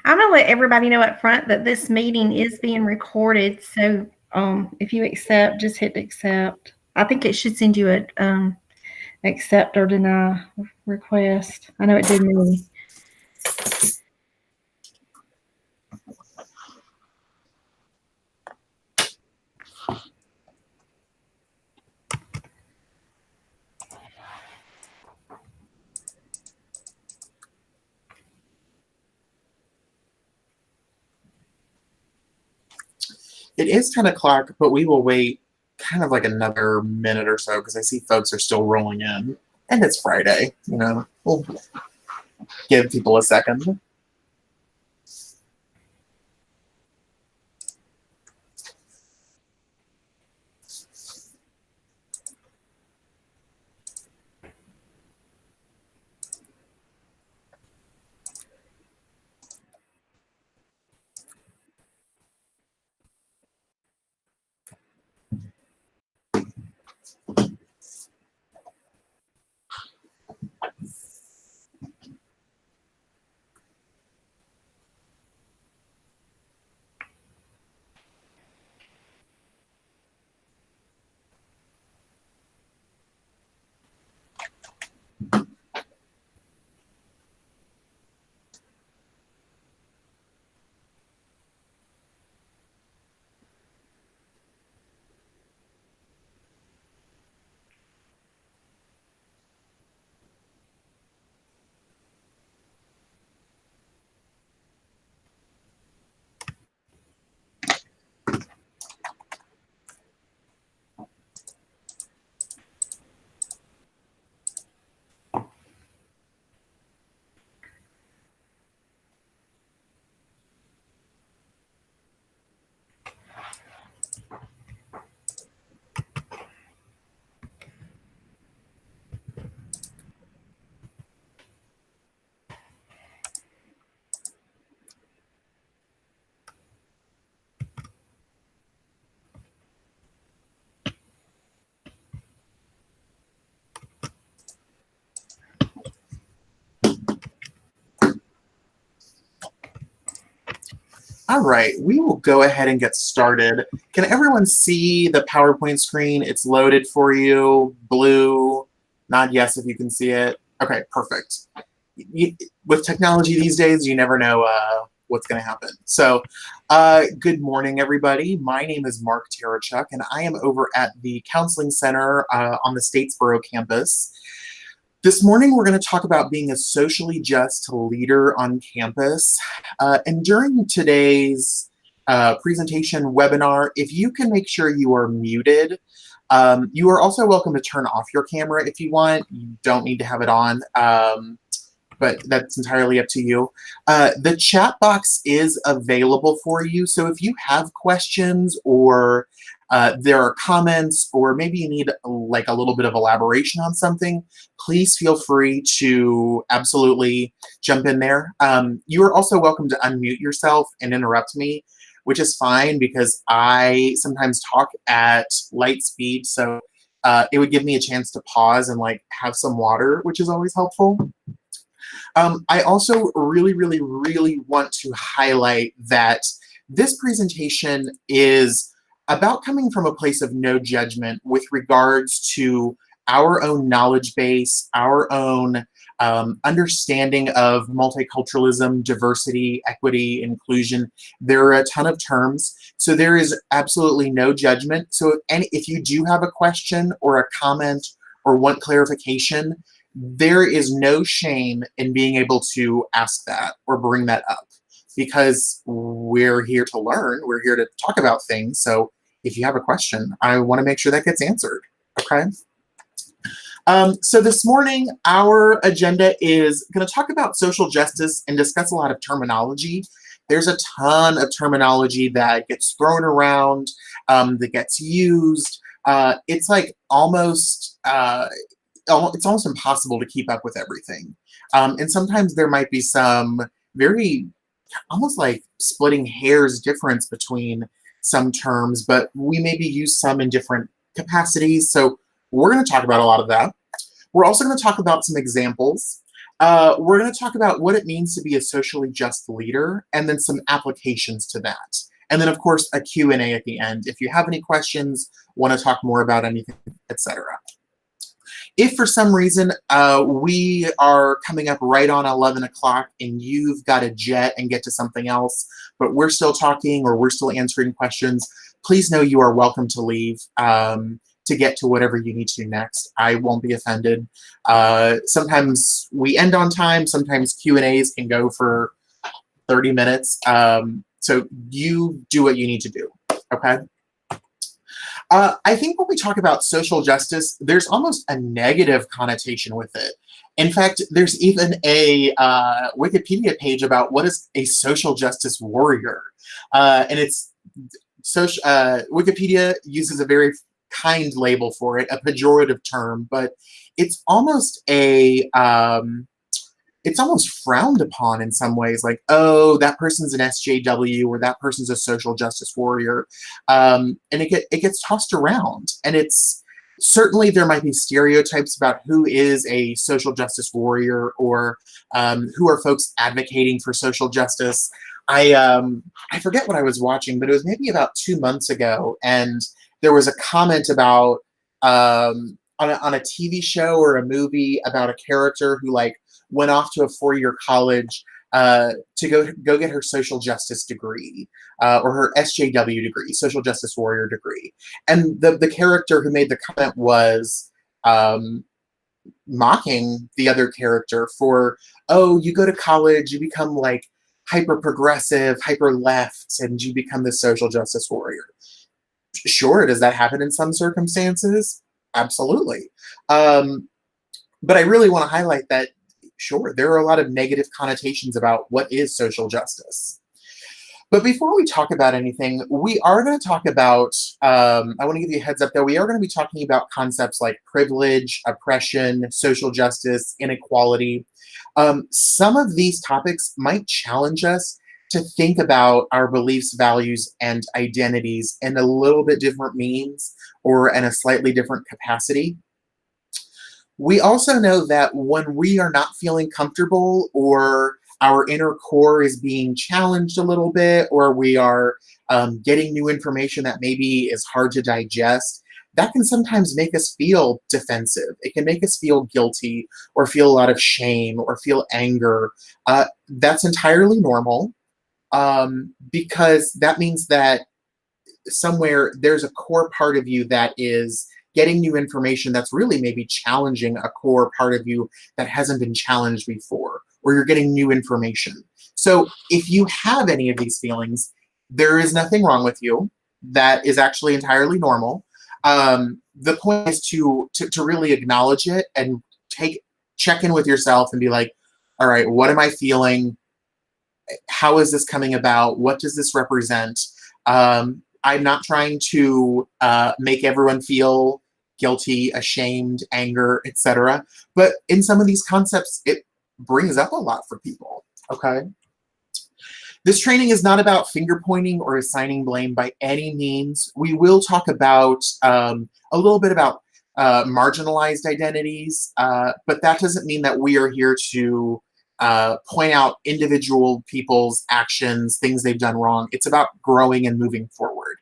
I'm gonna let everybody know up front that this meeting is being recorded. So if you accept, just hit accept. I think it should send you a accept or deny request. I know it did me. It is 10 o'clock, but we will wait kind of like another minute or so because I see folks are still rolling in. And it's Friday, We'll give people a second. All right, we will go ahead and get started. Can everyone see the PowerPoint screen? It's loaded for you. Blue, nod yes if you can see it. Okay, perfect. With technology these days, you never know what's going to happen. So, good morning, everybody. My name is Mark Terachuk, and I am over at the Counseling Center on the Statesboro campus. This morning, we're going to talk about being a socially just leader on campus. And during today's presentation webinar, if you can make sure you are muted, you are also welcome to turn off your camera if you want. You don't need to have it on, but that's entirely up to you. The chat box is available for you. So if you have questions or there are comments, or maybe you need like a little bit of elaboration on something, please feel free to absolutely jump in there. You are also welcome to unmute yourself and interrupt me, which is fine because I sometimes talk at light speed. So it would give me a chance to pause and like have some water, which is always helpful. I also really want to highlight that this presentation is about coming from a place of no judgment with regards to our own knowledge base, our own understanding of multiculturalism, diversity, equity, inclusion. There are a ton of terms, so there is absolutely no judgment. So if you do have a question or a comment or want clarification, there is no shame in being able to ask that or bring that up, because we're here to learn, we're here to talk about things. So if you have a question, I want to make sure that gets answered, okay? So this morning, our agenda is going to talk about social justice and discuss a lot of terminology. There's a ton of terminology that gets thrown around, that gets used. It's like almost, it's almost impossible to keep up with everything. And sometimes there might be some very, almost like splitting hairs difference between some terms, but we maybe use some in different capacities. So we're going to talk about a lot of that. We're also going to talk about some examples. We're going to talk about what it means to be a socially just leader, and then some applications to that. And then, of course, a Q&A at the end. If you have any questions, want to talk more about anything, etc. If for some reason we are coming up right on 11 o'clock and you've got to jet and get to something else, but we're still talking or we're still answering questions, please know you are welcome to leave to get to whatever you need to do next. I won't be offended. Sometimes we end on time. Sometimes Q&As can go for 30 minutes. So you do what you need to do, okay? I think when we talk about social justice, there's almost a negative connotation with it. In fact, there's even a Wikipedia page about what is a social justice warrior. And it's social, Wikipedia uses a very kind label for it, a pejorative term, but it's almost it's almost frowned upon in some ways, like, oh, that person's an SJW or that person's a social justice warrior. And it gets tossed around. And it's certainly there might be stereotypes about who is a social justice warrior or who are folks advocating for social justice. I forget what I was watching, but it was maybe about 2 months ago. And there was a comment about on a TV show or a movie about a character who like went off to a 4-year college to go get her social justice degree or her SJW degree, social justice warrior degree. And the character who made the comment was mocking the other character for, oh, you go to college, you become like hyper progressive, hyper left, and you become the social justice warrior. Sure, does that happen in some circumstances? Absolutely. But I really want to highlight that sure, there are a lot of negative connotations about what is social justice. But before we talk about anything, we are going to talk about, I want to give you a heads up though, we are going to be talking about concepts like privilege, oppression, social justice, inequality. Some of these topics might challenge us to think about our beliefs, values, and identities in a little bit different means or in a slightly different capacity. We also know that when we are not feeling comfortable or our inner core is being challenged a little bit, or we are getting new information that maybe is hard to digest, that can sometimes make us feel defensive. It can make us feel guilty or feel a lot of shame or feel anger. That's entirely normal because that means that somewhere there's a core part of you that is getting new information that's really maybe challenging a core part of you that hasn't been challenged before, or you're getting new information. So if you have any of these feelings, there is nothing wrong with you. That is actually entirely normal. The point is to really acknowledge it and check in with yourself and be like, all right, what am I feeling? How is this coming about? What does this represent? I'm not trying to make everyone feel guilty, ashamed, anger, etc. But in some of these concepts, it brings up a lot for people, okay? This training is not about finger pointing or assigning blame by any means. We will talk about a little bit about marginalized identities, but that doesn't mean that we are here to point out individual people's actions, things they've done wrong. It's about growing and moving forward.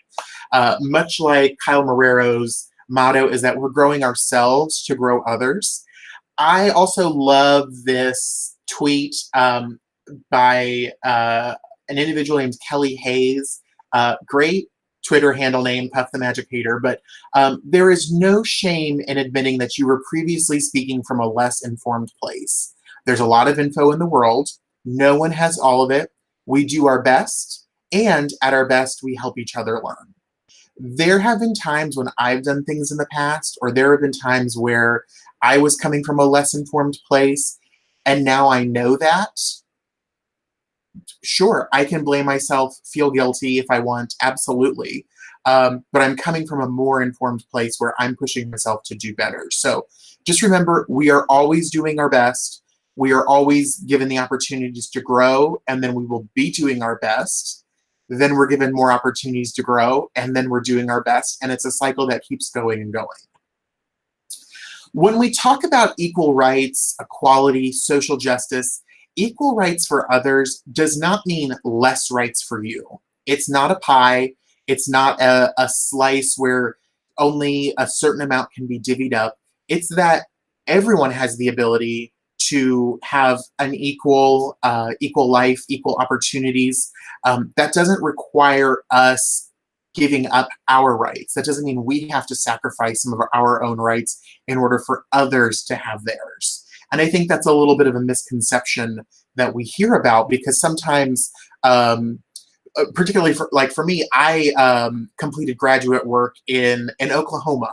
Much like Kyle Marrero's motto is that we're growing ourselves to grow others. I also love this tweet by an individual named Kelly Hayes. Great Twitter handle name, Puff the Magic Hater, but there is no shame in admitting that you were previously speaking from a less informed place. There's a lot of info in the world. No one has all of it. We do our best, and at our best, we help each other learn. There have been times when I've done things in the past, or there have been times where I was coming from a less informed place, and now I know that. Sure, I can blame myself, feel guilty if I want, absolutely. But I'm coming from a more informed place where I'm pushing myself to do better. So just remember, we are always doing our best. We are always given the opportunities to grow, and then we will be doing our best. Then we're given more opportunities to grow, and then we're doing our best. And it's a cycle that keeps going and going. When we talk about equal rights, equality, social justice, equal rights for others does not mean less rights for you. It's not a pie. It's not a slice where only a certain amount can be divvied up. It's that everyone has the ability to have an equal life, equal opportunities. That doesn't require us giving up our rights. That doesn't mean we have to sacrifice some of our own rights in order for others to have theirs. And I think that's a little bit of a misconception that we hear about, because sometimes, particularly for me, I completed graduate work in Oklahoma,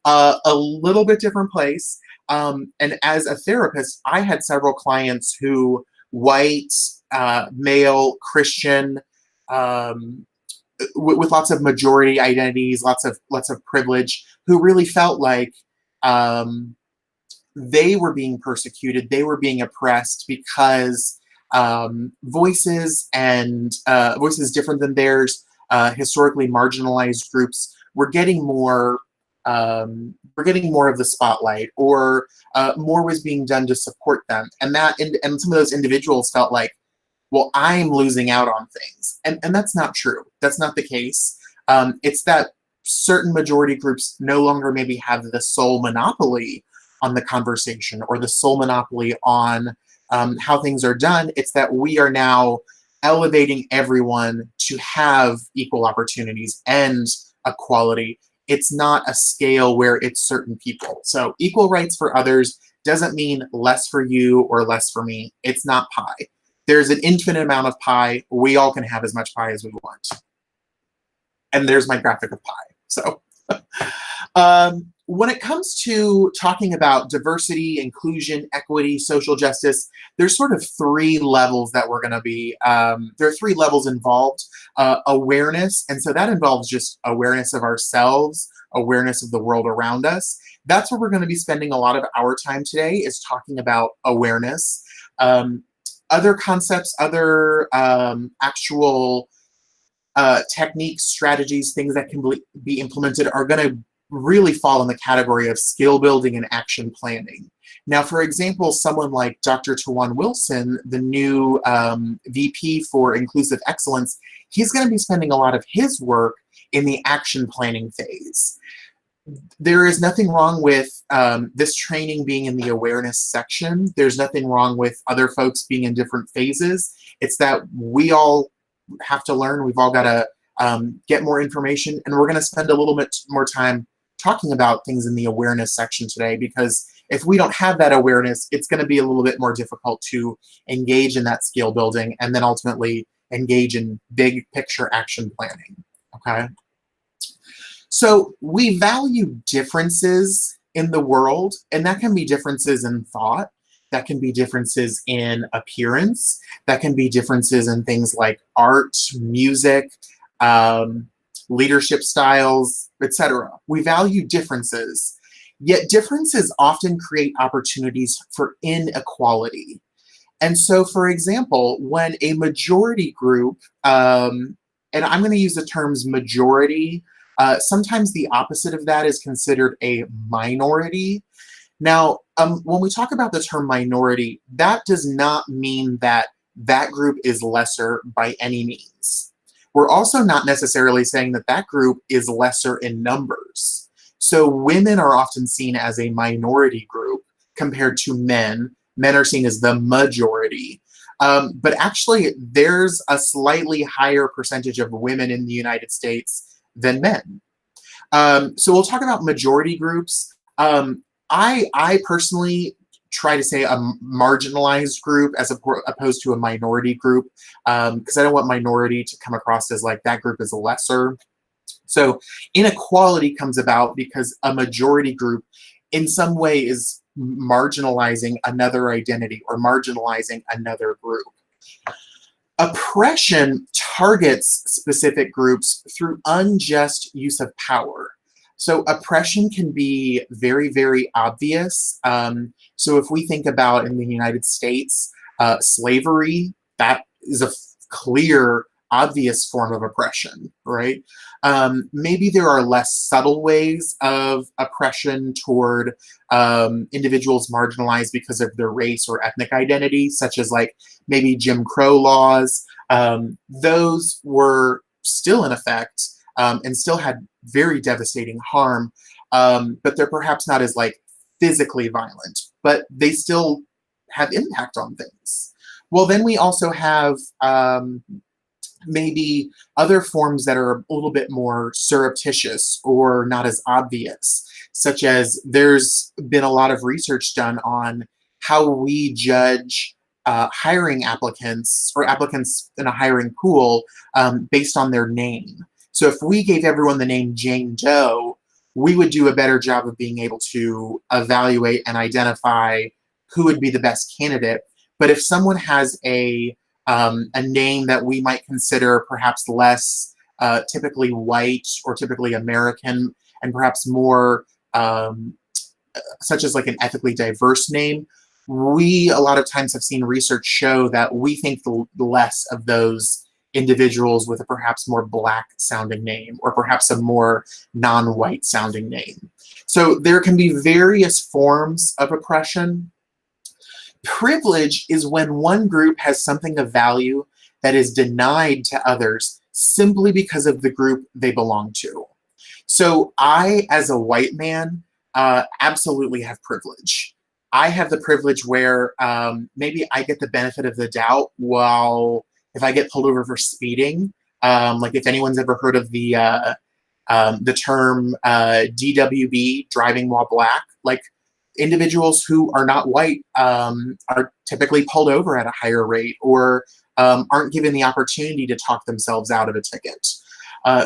a little bit different place. And as a therapist, I had several clients who white, male, Christian, um, with lots of majority identities, lots of privilege, who really felt like um, they were being persecuted, they were being oppressed because voices different than theirs, historically marginalized groups, were getting more. We're getting more of the spotlight, or more was being done to support them, and some of those individuals felt like, well, I'm losing out on things. And that's not true. That's not the case. It's that certain majority groups no longer maybe have the sole monopoly on the conversation, or the sole monopoly on how things are done. It's that we are now elevating everyone to have equal opportunities and equality. It's not a scale where it's certain people. So equal rights for others doesn't mean less for you or less for me. It's not pie. There's an infinite amount of pie. We all can have as much pie as we want. And there's my graphic of pie. So when it comes to talking about diversity, inclusion, equity, social justice, there's sort of three levels that we're going to be, there are three levels involved. Awareness, and so that involves just awareness of ourselves, awareness of the world around us. That's where we're going to be spending a lot of our time today, is talking about awareness. Other concepts, other actual techniques, strategies, things that can be implemented are going to really fall in the category of skill building and action planning. Now, for example, someone like Dr. Tawan Wilson, the new VP for Inclusive Excellence, he's going to be spending a lot of his work in the action planning phase. There is nothing wrong with this training being in the awareness section. There's nothing wrong with other folks being in different phases. It's that we all have to learn. We've all got to get more information, and we're going to spend a little bit more time talking about things in the awareness section today, because if we don't have that awareness, it's going to be a little bit more difficult to engage in that skill building and then ultimately engage in big picture action planning. Okay. So we value differences in the world, and that can be differences in thought, that can be differences in appearance, that can be differences in things like art, music, leadership styles, etc. We value differences, yet differences often create opportunities for inequality. And so, for example, when a majority group, and I'm going to use the terms majority, sometimes the opposite of that is considered a minority. Now, when we talk about the term minority, that does not mean that that group is lesser by any means. We're also not necessarily saying that that group is lesser in numbers. So women are often seen as a minority group compared to men. Men are seen as the majority. But actually, there's a slightly higher percentage of women in the United States than men. So we'll talk about majority groups. I personally try to say a marginalized group as opposed to a minority group, because I don't want minority to come across as like that group is lesser. So inequality comes about because a majority group in some way is marginalizing another identity or marginalizing another group. Oppression targets specific groups through unjust use of power. So oppression can be very, very obvious. So if we think about in the United States, slavery, that is a clear obvious form of oppression, right? Maybe there are less subtle ways of oppression toward individuals marginalized because of their race or ethnic identity, such as like maybe Jim Crow laws. Those were still in effect and still had very devastating harm, but they're perhaps not as like physically violent, but they still have impact on things. Well, then we also have maybe other forms that are a little bit more surreptitious or not as obvious, such as there's been a lot of research done on how we judge hiring applicants or applicants in a hiring pool based on their name. So if we gave everyone the name Jane Doe, we would do a better job of being able to evaluate and identify who would be the best candidate. But if someone has a name that we might consider perhaps less typically white or typically American, and perhaps more such as like an ethically diverse name, we a lot of times have seen research show that we think less of those individuals with a perhaps more black sounding name or perhaps a more non-white sounding name. So there can be various forms of oppression. Privilege is when one group has something of value that is denied to others simply because of the group they belong to. So I, as a white man, absolutely have privilege. I have the privilege where maybe I get the benefit of the doubt while if I get pulled over for speeding, like if anyone's ever heard of the term DWB, driving while black, like individuals who are not white are typically pulled over at a higher rate or aren't given the opportunity to talk themselves out of a ticket.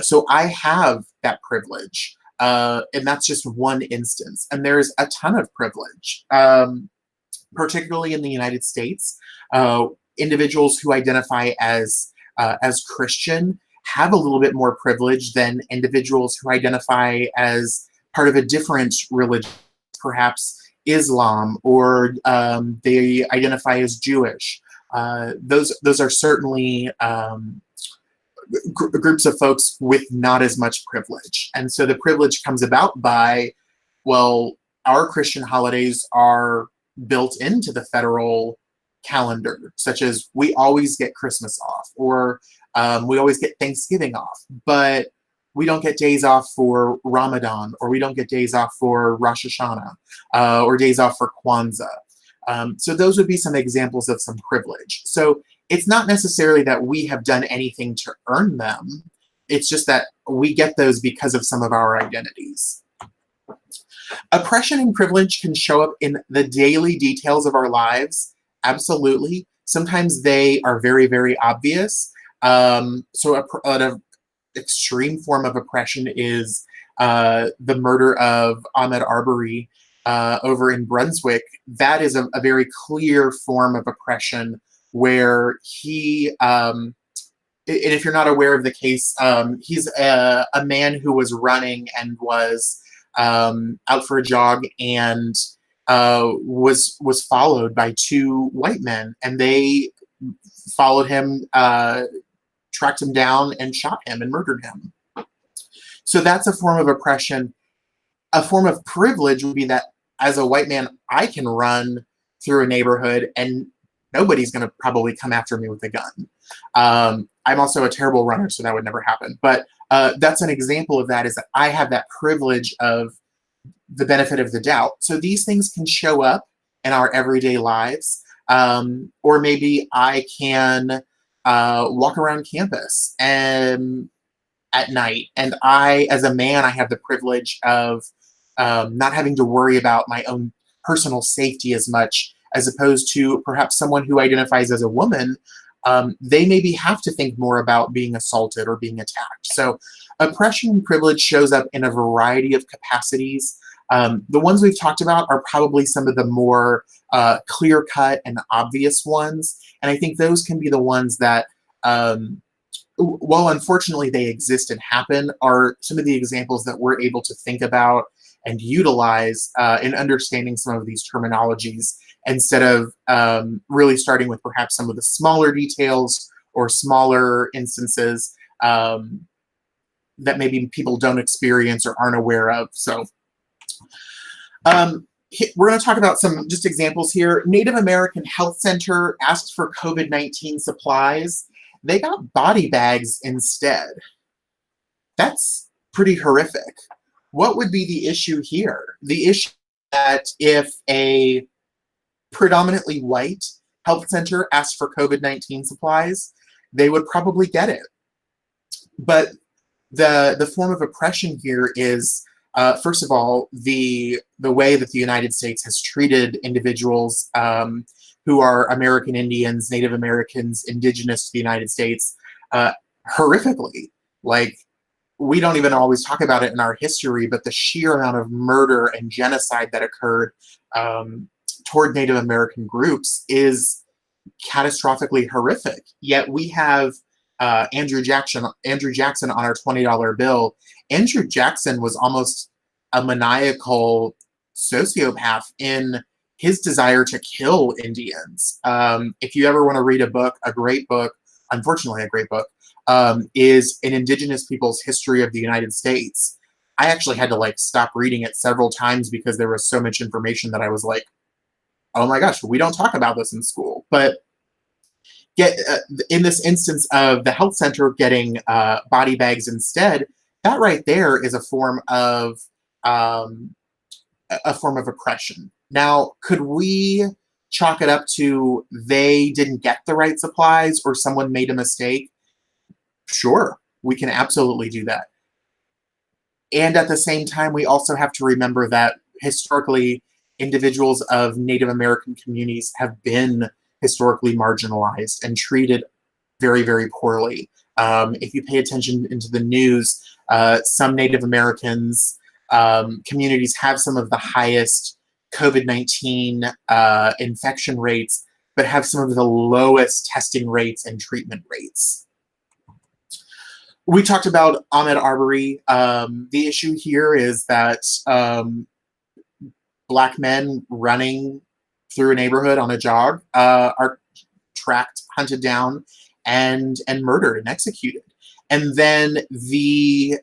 So I have that privilege. And that's just one instance. And there's a ton of privilege, particularly in the United States. Individuals who identify as Christian have a little bit more privilege than individuals who identify as part of a different religion, perhaps Islam, or they identify as Jewish. Those are certainly groups of folks with not as much privilege. And so the privilege comes about by, well, our Christian holidays are built into the federal calendar, such as we always get Christmas off, or we always get Thanksgiving off, but we don't get days off for Ramadan, or we don't get days off for Rosh Hashanah, or days off for Kwanzaa. So those would be some examples of some privilege. So it's not necessarily that we have done anything to earn them. It's just that we get those because of some of our identities. Oppression and privilege can show up in the daily details of our lives. Absolutely. Sometimes they are very, very obvious. So an extreme form of oppression is the murder of Ahmaud Arbery over in Brunswick. That is a very clear form of oppression where he, and if you're not aware of the case, he's a man who was running and was out for a jog and was followed by two white men, and they followed him, tracked him down, and shot him and murdered him. So that's a form of oppression. A form of privilege would be that as a white man, I can run through a neighborhood and nobody's going to probably come after me with a gun. I'm also a terrible runner, so that would never happen. But that's an example of that, is that I have that privilege of the benefit of the doubt. So these things can show up in our everyday lives. Or maybe I can walk around campus and at night, and I, as a man, I have the privilege of not having to worry about my own personal safety as much, as opposed to perhaps someone who identifies as a woman. They maybe have to think more about being assaulted or being attacked. So oppression and privilege shows up in a variety of capacities. The ones we've talked about are probably some of the more clear-cut and obvious ones. And I think those can be the ones that, while unfortunately they exist and happen, are some of the examples that we're able to think about and utilize in understanding some of these terminologies, instead of really starting with perhaps some of the smaller details or smaller instances that maybe people don't experience or aren't aware of. So we're going to talk about some just examples here. Native American Health Center asked for COVID-19 supplies. They got body bags instead. That's pretty horrific. What would be the issue here? The issue that if a predominantly white health center asked for COVID-19 supplies, they would probably get it. But the form of oppression here is, first of all, the way that the United States has treated individuals who are American Indians, Native Americans, indigenous to the United States, horrifically. Like, we don't even always talk about it in our history, but the sheer amount of murder and genocide that occurred toward Native American groups is catastrophically horrific. Yet we have Andrew Jackson on our $20 bill. Andrew Jackson was almost a maniacal sociopath in his desire to kill Indians. If you ever want to read a book, a great book, unfortunately a great book, is An Indigenous People's History of the United States. I actually had to like stop reading it several times because there was so much information that I was like, oh my gosh, we don't talk about this in school. But in this instance of the health center getting body bags instead, that right there is a form of oppression. Now, could we chalk it up to they didn't get the right supplies or someone made a mistake? Sure, we can absolutely do that. And at the same time, we also have to remember that historically, individuals of Native American communities have been historically marginalized and treated very, very poorly. If you pay attention into the news, some Native Americans communities have some of the highest COVID-19 infection rates, but have some of the lowest testing rates and treatment rates. We talked about Ahmaud Arbery. The issue here is that Black men running through a neighborhood on a jog are tracked, hunted down, and murdered and executed. And then the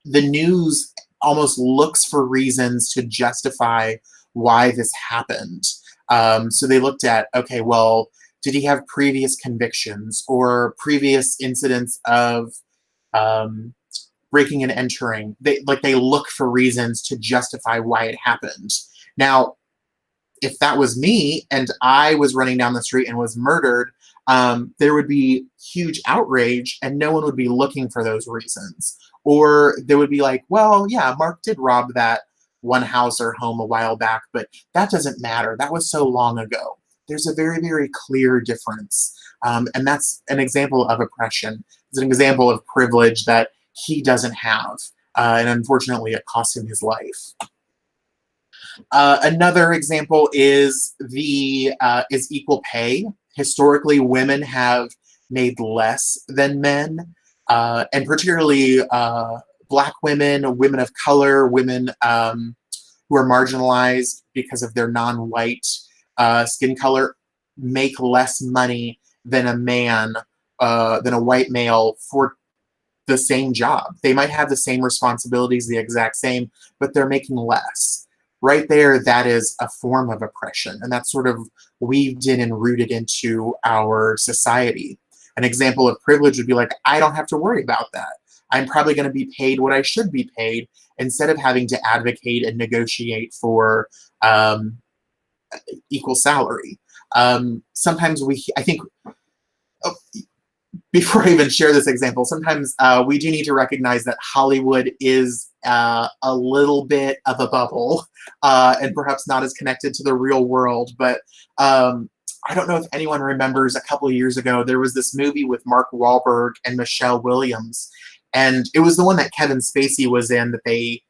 news almost looks for reasons to justify why this happened. So they looked at, okay, well, did he have previous convictions or previous incidents of breaking and entering? They look for reasons to justify why it happened. Now, if that was me and I was running down the street and was murdered, there would be huge outrage and no one would be looking for those reasons. Or they would be like, well, yeah, Mark did rob that one house or home a while back, but that doesn't matter. That was so long ago. There's a very, very clear difference. And that's an example of oppression. It's an example of privilege that he doesn't have. And unfortunately, it cost him his life. Another example is equal pay. Historically, women have made less than men, and particularly Black women, women of color, women who are marginalized because of their non-white skin color, make less money than a man, than a white male for the same job. They might have the same responsibilities, the exact same, but they're making less. Right there, that is a form of oppression, and that's sort of weaved in and rooted into our society. An example of privilege would be like, I don't have to worry about that. I'm probably going to be paid what I should be paid instead of having to advocate and negotiate for equal salary. Sometimes I think, before I even share this example, sometimes we do need to recognize that Hollywood is a little bit of a bubble and perhaps not as connected to the real world. But I don't know if anyone remembers a couple of years ago, there was this movie with Mark Wahlberg and Michelle Williams. And it was the one that Kevin Spacey was in that they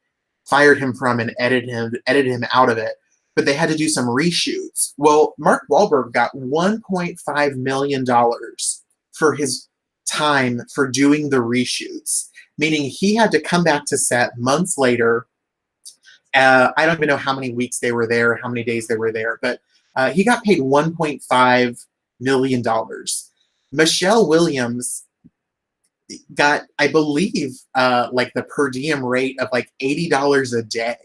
fired him from and edited him out of it. But they had to do some reshoots. Well, Mark Wahlberg got $1.5 million for his time for doing the reshoots, meaning he had to come back to set months later. I don't even know how many weeks they were there, how many days they were there, but he got paid $1.5 million. Michelle Williams got, I believe, like the per diem rate of like $80 a day.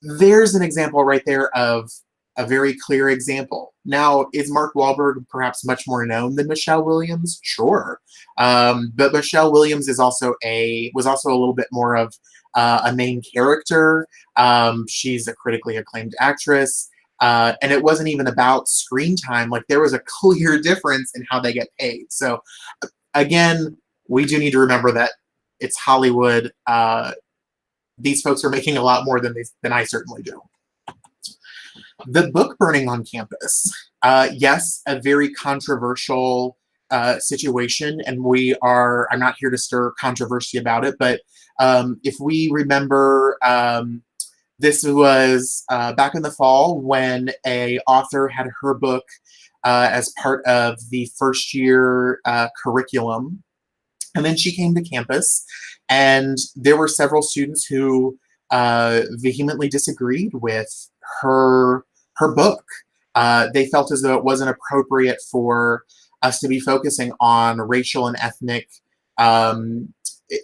There's an example right there of a very clear example. Now, is Mark Wahlberg perhaps much more known than Michelle Williams? Sure, but Michelle Williams is also was also a little bit more of a main character. She's a critically acclaimed actress, and it wasn't even about screen time. Like there was a clear difference in how they get paid. So, again, we do need to remember that it's Hollywood. These folks are making a lot more than I certainly do. The book burning on campus. Yes, a very controversial situation, and I'm not here to stir controversy about it, but if we remember, this was back in the fall when a author had her book as part of the first year curriculum. And then she came to campus, and there were several students who vehemently disagreed with her book. They felt as though it wasn't appropriate for us to be focusing on racial and ethnic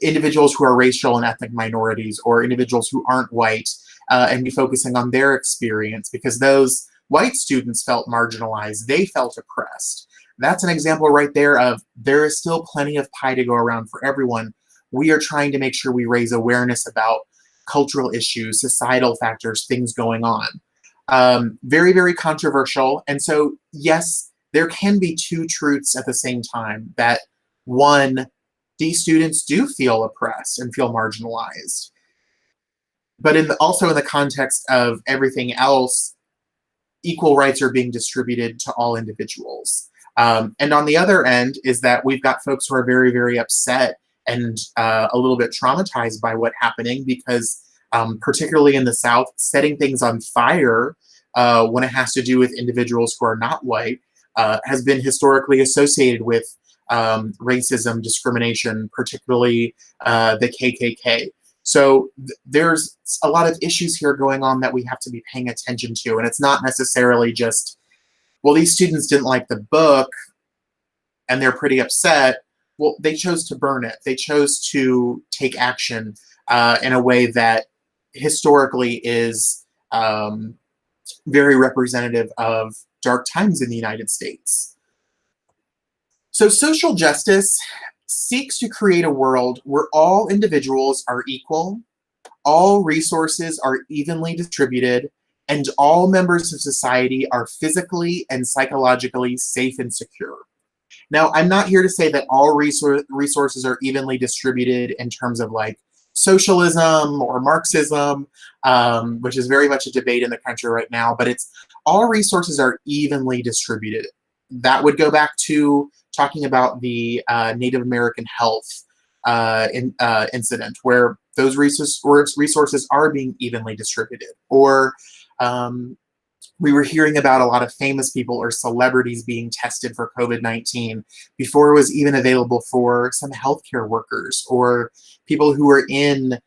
individuals who are racial and ethnic minorities, or individuals who aren't white, and be focusing on their experience, because those white students felt marginalized. They felt oppressed. That's an example right there of there is still plenty of pie to go around for everyone. We are trying to make sure we raise awareness about cultural issues, societal factors, things going on. Very, very controversial. And so, yes, there can be two truths at the same time. That one, these students do feel oppressed and feel marginalized. But also in the context of everything else, equal rights are being distributed to all individuals. And on the other end is that we've got folks who are very, very upset and a little bit traumatized by what's happening, because particularly in the South, setting things on fire when it has to do with individuals who are not white has been historically associated with racism, discrimination, particularly the KKK. So there's a lot of issues here going on that we have to be paying attention to. And it's not necessarily just, well, these students didn't like the book and they're pretty upset. Well, they chose to burn it. They chose to take action in a way that historically is very representative of dark times in the United States. So social justice seeks to create a world where all individuals are equal, all resources are evenly distributed, and all members of society are physically and psychologically safe and secure. Now, I'm not here to say that all resources are evenly distributed in terms of like socialism or Marxism, which is very much a debate in the country right now, but it's all resources are evenly distributed. That would go back to talking about the Native American health incident, where those resources are being evenly distributed. Or we were hearing about a lot of famous people or celebrities being tested for COVID-19 before it was even available for some healthcare workers or people who are in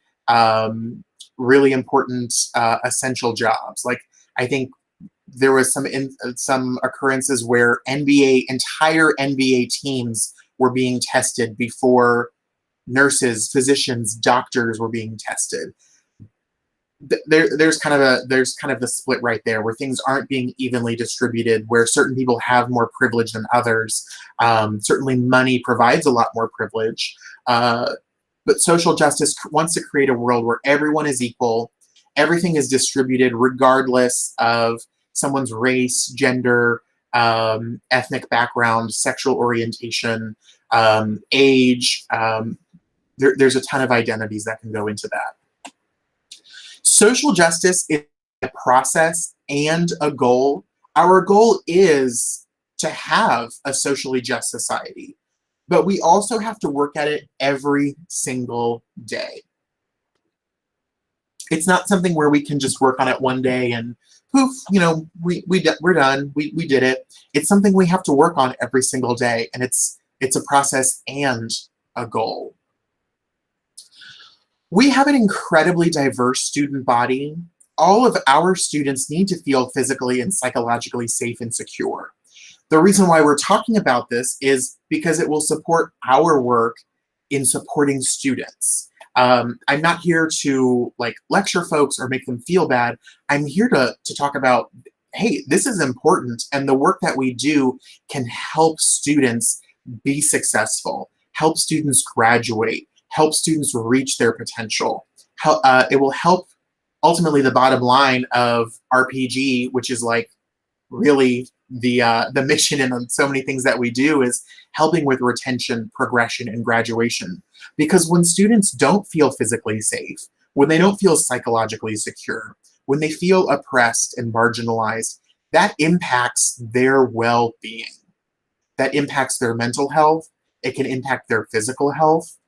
really important essential jobs. Like, I think there was some occurrences where entire NBA teams were being tested before nurses, physicians, doctors were being tested. There's kind of the split right there, where things aren't being evenly distributed, where certain people have more privilege than others. Certainly money provides a lot more privilege, but social justice wants to create a world where everyone is equal, everything is distributed regardless of someone's race, gender, ethnic background, sexual orientation, age. There's a ton of identities that can go into that. Social justice is a process and a goal. Our goal is to have a socially just society, but we also have to work at it every single day. It's not something where we can just work on it one day and poof, we're done. We did it. It's something we have to work on every single day, and it's a process and a goal. We have an incredibly diverse student body. All of our students need to feel physically and psychologically safe and secure. The reason why we're talking about this is because it will support our work in supporting students. I'm not here to like lecture folks or make them feel bad. I'm here to talk about, hey, this is important, and the work that we do can help students be successful, help students graduate, help students reach their potential. It will help ultimately the bottom line of RPG, which is like really the mission and so many things that we do is helping with retention, progression, and graduation. Because when students don't feel physically safe, when they don't feel psychologically secure, when they feel oppressed and marginalized, that impacts their well-being. That impacts their mental health. It can impact their physical health.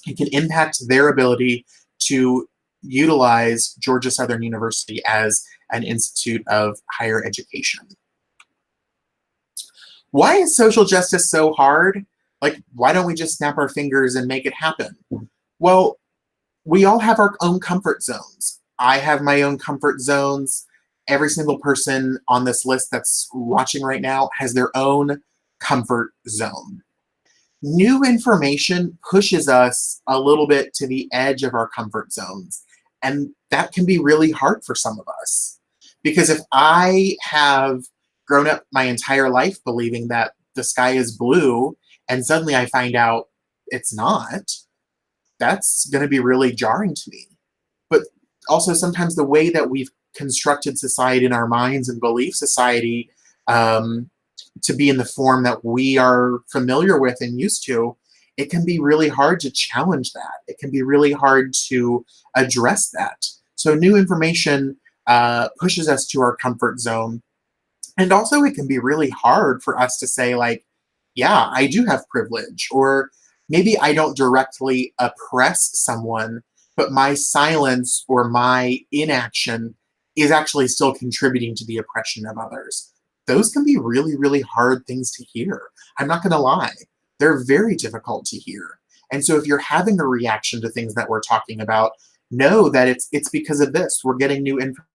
It can impact their ability to utilize Georgia Southern University as an institute of higher education. Why is social justice so hard? Like, why don't we just snap our fingers and make it happen? Well, we all have our own comfort zones. I have my own comfort zones. Every single person on this list that's watching right now has their own comfort zone. New information pushes us a little bit to the edge of our comfort zones. And that can be really hard for some of us. Because if I have grown up my entire life believing that the sky is blue, and suddenly I find out it's not, that's going to be really jarring to me. But also sometimes the way that we've constructed society in our minds and belief society to be in the form that we are familiar with and used to, it can be really hard to challenge that. It can be really hard to address that. So new information pushes us to our comfort zone. And also it can be really hard for us to say like, yeah, I do have privilege, or maybe I don't directly oppress someone, but my silence or my inaction is actually still contributing to the oppression of others. Those can be really, really hard things to hear. I'm not going to lie. They're very difficult to hear. And so if you're having a reaction to things that we're talking about, know that it's because of this. We're getting new information.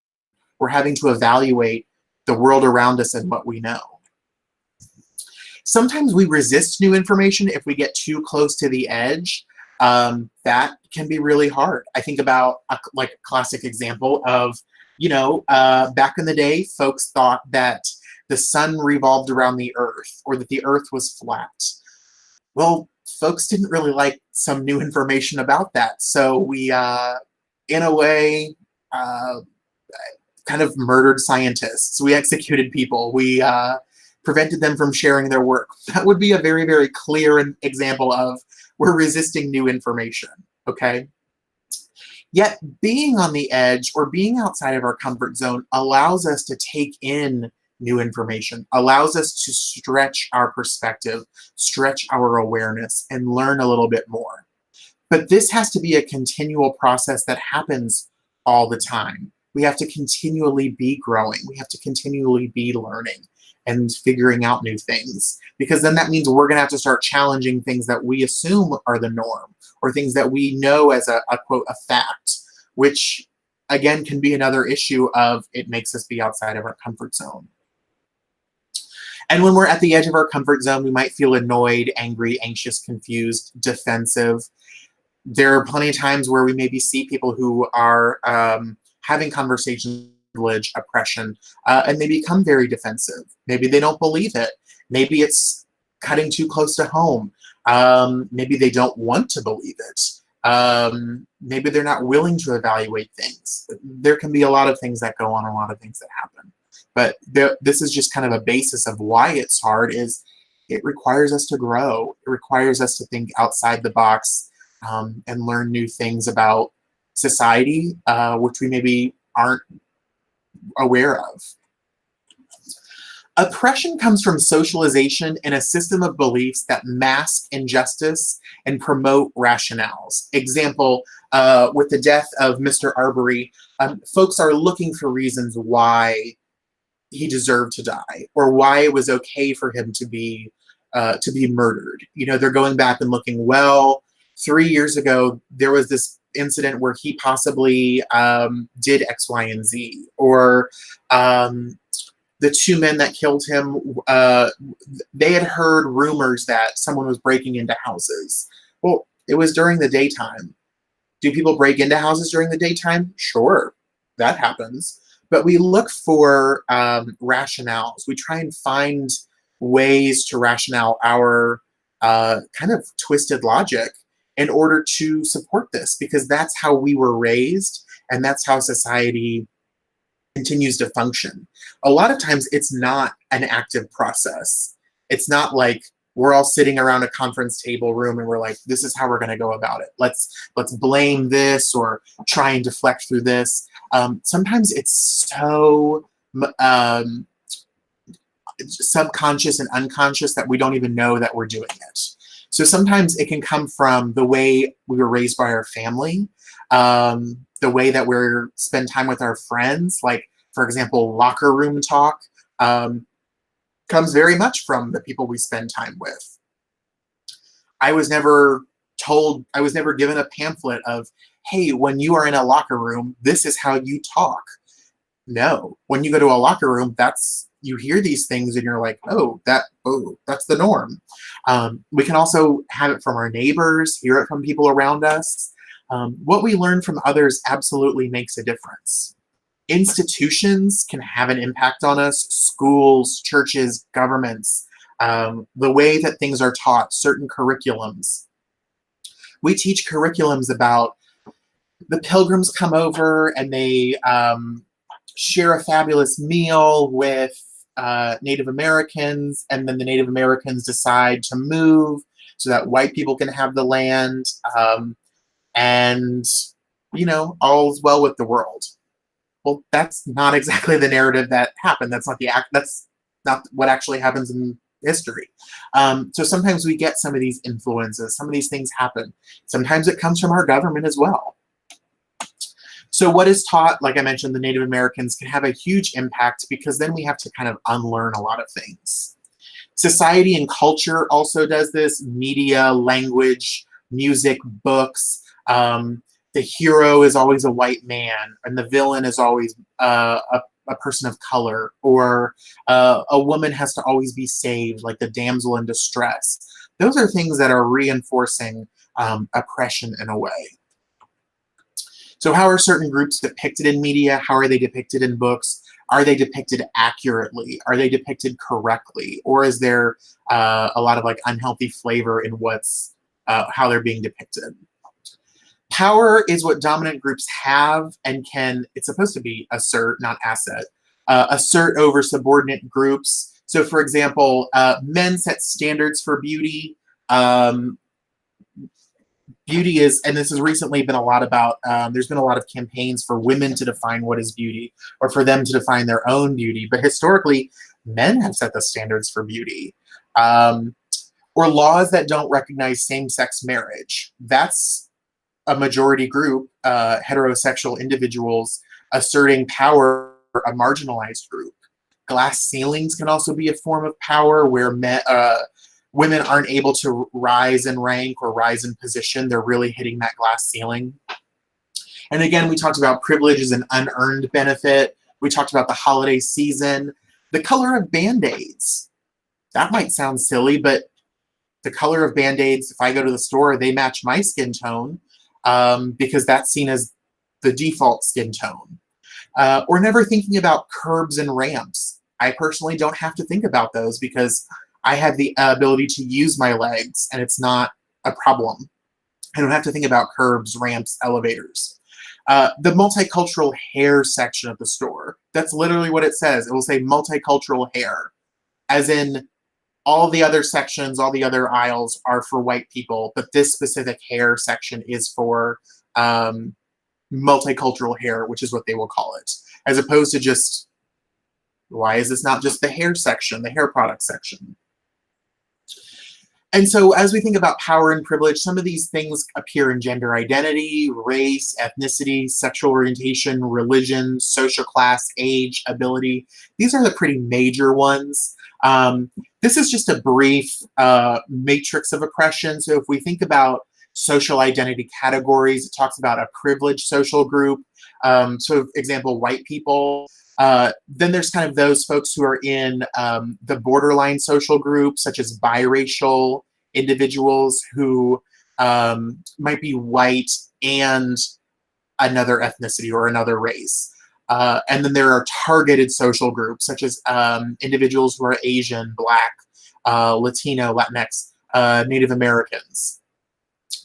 We're having to evaluate the world around us and what we know. Sometimes we resist new information if we get too close to the edge. That can be really hard. I think about a classic example of, back in the day, folks thought that the sun revolved around the earth or that the earth was flat. Well, folks didn't really like some new information about that. So we, in a way, kind of murdered scientists. We executed people. We prevented them from sharing their work. That would be a very, very clear example of we're resisting new information, okay? Yet being on the edge or being outside of our comfort zone allows us to take in new information, allows us to stretch our perspective, stretch our awareness, and learn a little bit more. But this has to be a continual process that happens all the time. We have to continually be growing. We have to continually be learning and figuring out new things, because then that means we're going to have to start challenging things that we assume are the norm or things that we know as a quote, a fact, which again can be another issue of it makes us be outside of our comfort zone. And when we're at the edge of our comfort zone, we might feel annoyed, angry, anxious, confused, defensive. There are plenty of times where we maybe see people who are having conversations, privilege, oppression, and they become very defensive. Maybe they don't believe it. Maybe it's cutting too close to home. Maybe they don't want to believe it. Maybe they're not willing to evaluate things. There can be a lot of things that go on, a lot of things that happen. But this is just kind of a basis of why it's hard, is it requires us to grow. It requires us to think outside the box and learn new things about society, which we maybe aren't aware of. Oppression comes from socialization in a system of beliefs that mask injustice and promote rationales. Example, with the death of Mr. Arbery, folks are looking for reasons why he deserved to die or why it was okay for him to be murdered. They're going back and looking, well, 3 years ago, there was this incident where he possibly did X, Y, and Z, or the two men that killed him, they had heard rumors that someone was breaking into houses. Well, it was during the daytime. Do people break into houses during the daytime? Sure, that happens. But we look for rationales. We try and find ways to rationale our kind of twisted logic in order to support this, because that's how we were raised and that's how society continues to function. A lot of times it's not an active process. It's not like we're all sitting around a conference table room and we're like, this is how we're going to go about it. Let's blame this or try and deflect through this. Sometimes it's so subconscious and unconscious that we don't even know that we're doing it. So sometimes it can come from the way we were raised by our family, the way that we're spend time with our friends, like, for example, locker room talk, comes very much from the people we spend time with. I was never given a pamphlet of, hey, when you are in a locker room, this is how you talk. No, when you go to a locker room, you hear these things and you're like, that's the norm. We can also have it from our neighbors, hear it from people around us. What we learn from others absolutely makes a difference. Institutions can have an impact on us, schools, churches, governments, the way that things are taught, certain curriculums. We teach curriculums about the pilgrims come over and they share a fabulous meal with Native Americans, and then the Native Americans decide to move so that white people can have the land, and, all's well with the world. Well, that's not exactly the narrative that happened. That's not what actually happens in history. So sometimes we get some of these influences, some of these things happen. Sometimes it comes from our government as well. So what is taught, like I mentioned, the Native Americans can have a huge impact, because then we have to kind of unlearn a lot of things. Society and culture also does this: media, language, music, books. The hero is always a white man, and the villain is always a person of color, or a woman has to always be saved, like the damsel in distress. Those are things that are reinforcing oppression in a way. So how are certain groups depicted in media? How are they depicted in books? Are they depicted accurately? Are they depicted correctly? Or is there a lot of unhealthy flavor in how they're being depicted? Power is what dominant groups have and can, it's supposed to be assert, not asset, assert over subordinate groups. So for example, men set standards for beauty. Beauty is, and this has recently been a lot about, there's been a lot of campaigns for women to define what is beauty, or for them to define their own beauty. But historically, men have set the standards for beauty. Or laws that don't recognize same-sex marriage. That's a majority group, heterosexual individuals asserting power for a marginalized group. Glass ceilings can also be a form of power, where women aren't able to rise in rank or rise in position. They're really hitting that glass ceiling. And again, we talked about privilege as an unearned benefit. We talked about the holiday season. The color of Band-Aids. That might sound silly, but the color of Band-Aids, if I go to the store, they match my skin tone, because that's seen as the default skin tone. Or never thinking about curbs and ramps. I personally don't have to think about those, because I have the ability to use my legs, and it's not a problem. I don't have to think about curbs, ramps, elevators. The multicultural hair section of the store. That's literally what it says. It will say multicultural hair, as in all the other sections, all the other aisles are for white people, but this specific hair section is for multicultural hair, which is what they will call it, as opposed to just, why is this not just the hair section, the hair product section? And so as we think about power and privilege, some of these things appear in gender identity, race, ethnicity, sexual orientation, religion, social class, age, ability. These are the pretty major ones. This is just a brief matrix of oppression. So if we think about social identity categories, it talks about a privileged social group. So for example, white people. Then there's kind of those folks who are in the borderline social group, such as biracial individuals who might be white and another ethnicity or another race. And then there are targeted social groups, such as individuals who are Asian, Black, Latino, Latinx, Native Americans.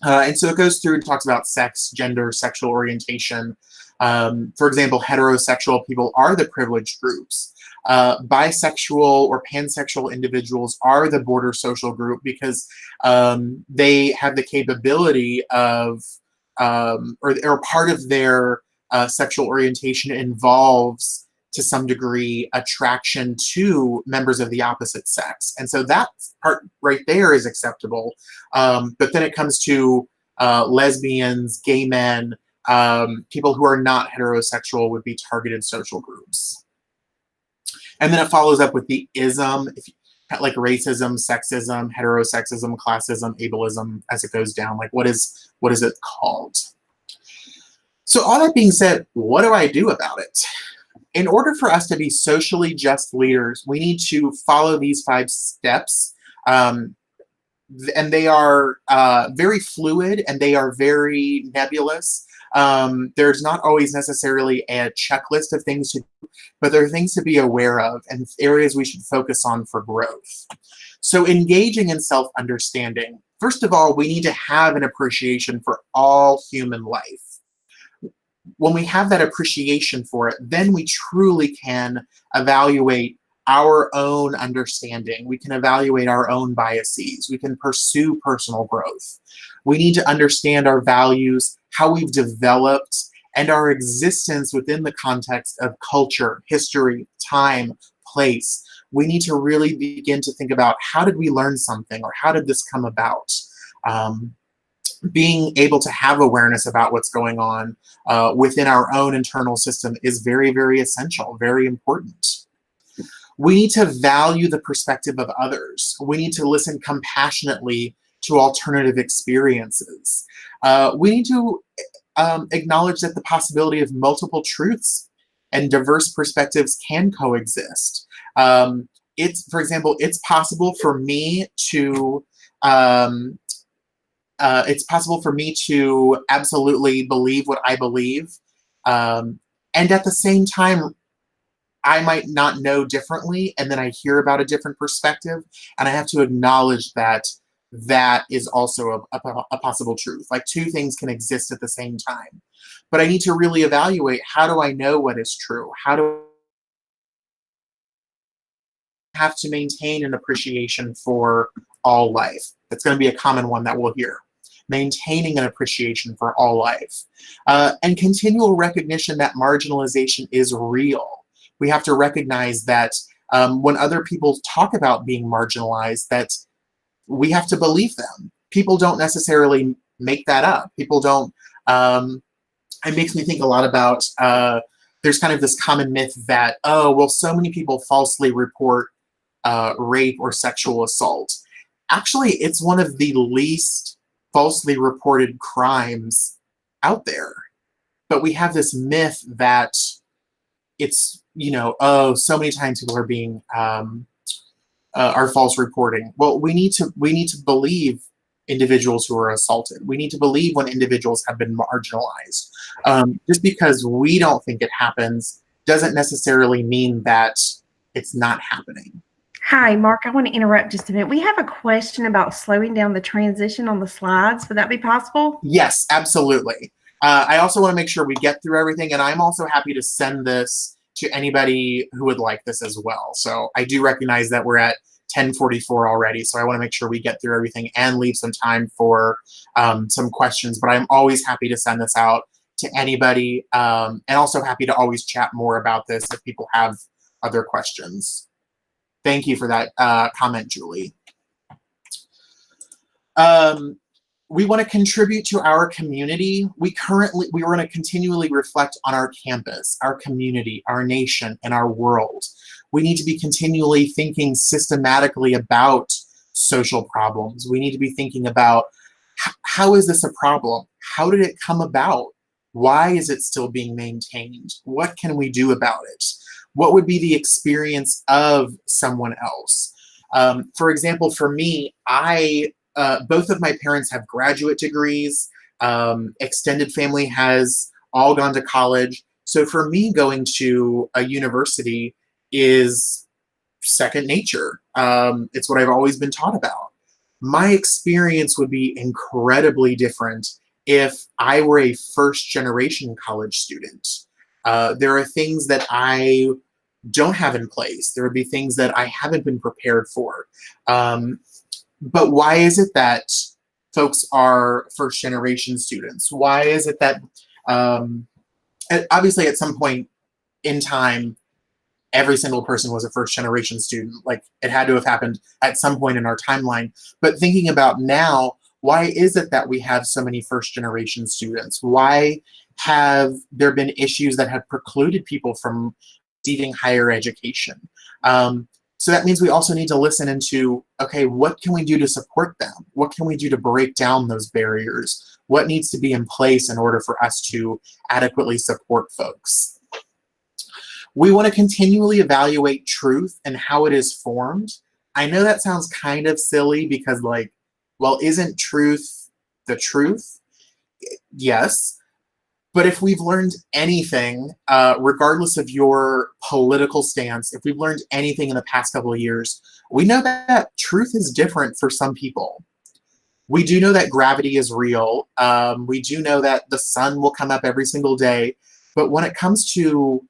And so it goes through and talks about sex, gender, sexual orientation. For example, heterosexual people are the privileged groups. Bisexual or pansexual individuals are the border social group because they have the capability of, or part of their sexual orientation involves, to some degree, attraction to members of the opposite sex. And so that part right there is acceptable. But then it comes to lesbians, gay men, people who are not heterosexual would be targeted social groups. And then it follows up with the ism, like racism, sexism, heterosexism, classism, ableism, as it goes down. Like what is it called? So all that being said, what do I do about it? In order for us to be socially just leaders, we need to follow these 5 steps. And they are very fluid and they are very nebulous. There's not always necessarily a checklist of things to do, but there are things to be aware of and areas we should focus on for growth. So engaging in self-understanding. First of all, we need to have an appreciation for all human life. When we have that appreciation for it, then we truly can evaluate our own understanding. We can evaluate our own biases. We can pursue personal growth. We need to understand our values, how we've developed, and our existence within the context of culture, history, time, place. We need to really begin to think about how did we learn something or how did this come about? Being able to have awareness about what's going on within our own internal system is very, very essential, very important. We need to value the perspective of others. We need to listen compassionately to alternative experiences. We need to acknowledge that the possibility of multiple truths and diverse perspectives can coexist. For example, it's possible for me to absolutely believe what I believe. And at the same time, I might not know differently, and then I hear about a different perspective, and I have to acknowledge that that is also a possible truth. Like 2 things can exist at the same time. But I need to really evaluate, how do I know what is true? How do I have to maintain an appreciation for all life? That's going to be a common one that we'll hear. Maintaining an appreciation for all life. And continual recognition that marginalization is real. We have to recognize that when other people talk about being marginalized, that we have to believe them. People don't necessarily make that up. People don't, it makes me think a lot about, there's kind of this common myth that, oh, well, so many people falsely report rape or sexual assault. Actually, it's one of the least falsely reported crimes out there. But we have this myth that it's, oh, so many times people are being are false reporting. Well, we need to believe individuals who are assaulted. We need to believe when individuals have been marginalized. Just because we don't think it happens doesn't necessarily mean that it's not happening. Hi, Mark. I want to interrupt just a minute. We have a question about slowing down the transition on the slides. Would that be possible? Yes, absolutely. I also want to make sure we get through everything, and I'm also happy to send this to anybody who would like this as well. So I do recognize that we're at 10:44 already, so I want to make sure we get through everything and leave some time for some questions. But I'm always happy to send this out to anybody, and also happy to always chat more about this if people have other questions. Thank you for that comment, Julie. We want to contribute to our community. We want to continually reflect on our campus, our community, our nation, and our world. We need to be continually thinking systematically about social problems. We need to be thinking about, how is this a problem? How did it come about? Why is it still being maintained? What can we do about it? What would be the experience of someone else? For example, for me, both of my parents have graduate degrees. Extended family has all gone to college. So for me, going to a university is second nature. It's what I've always been taught about. My experience would be incredibly different if I were a first generation college student. There are things that I don't have in place. There would be things that I haven't been prepared for. But why is it that folks are first generation students? Why is it that um, obviously at some point in time, every single person was a first generation student. Like it had to have happened at some point in our timeline. But thinking about now, why is it that we have so many first generation students? Why have there been issues that have precluded people from receiving higher education? So that means we also need to listen into, okay, what can we do to support them? What can we do to break down those barriers? What needs to be in place in order for us to adequately support folks? We want to continually evaluate truth and how it is formed. I know that sounds kind of silly because, like, well, isn't truth the truth? Yes. But if we've learned anything, regardless of your political stance, if we've learned anything in the past couple of years, we know that truth is different for some people. We do know that gravity is real. We do know that the sun will come up every single day. But when it comes to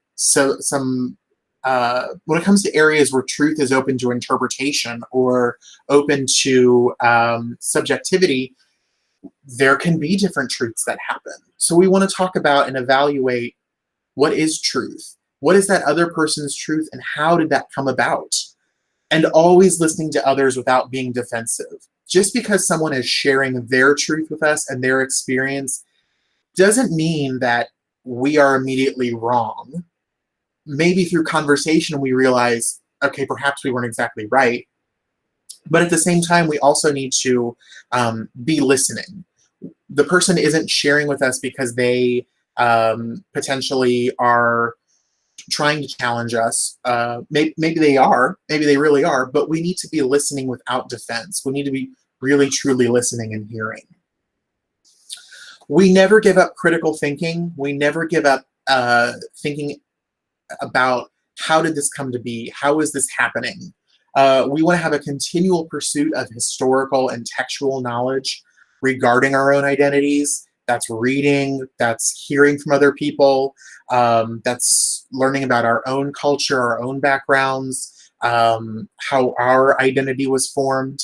when it comes to areas where truth is open to interpretation or open to subjectivity, there can be different truths that happen. So we want to talk about and evaluate what is truth? What is that other person's truth and how did that come about? And always listening to others without being defensive. Just because someone is sharing their truth with us and their experience doesn't mean that we are immediately wrong. Maybe through conversation we realize, okay, perhaps we weren't exactly right. But at the same time, we also need to be listening. The person isn't sharing with us because they potentially are trying to challenge us. Maybe they are, maybe they really are, but we need to be listening without defense. We need to be really, truly listening and hearing. We never give up critical thinking. We never give up thinking about how did this come to be? How is this happening? We want to have a continual pursuit of historical and textual knowledge regarding our own identities. That's reading, that's hearing from other people, that's learning about our own culture, our own backgrounds, how our identity was formed,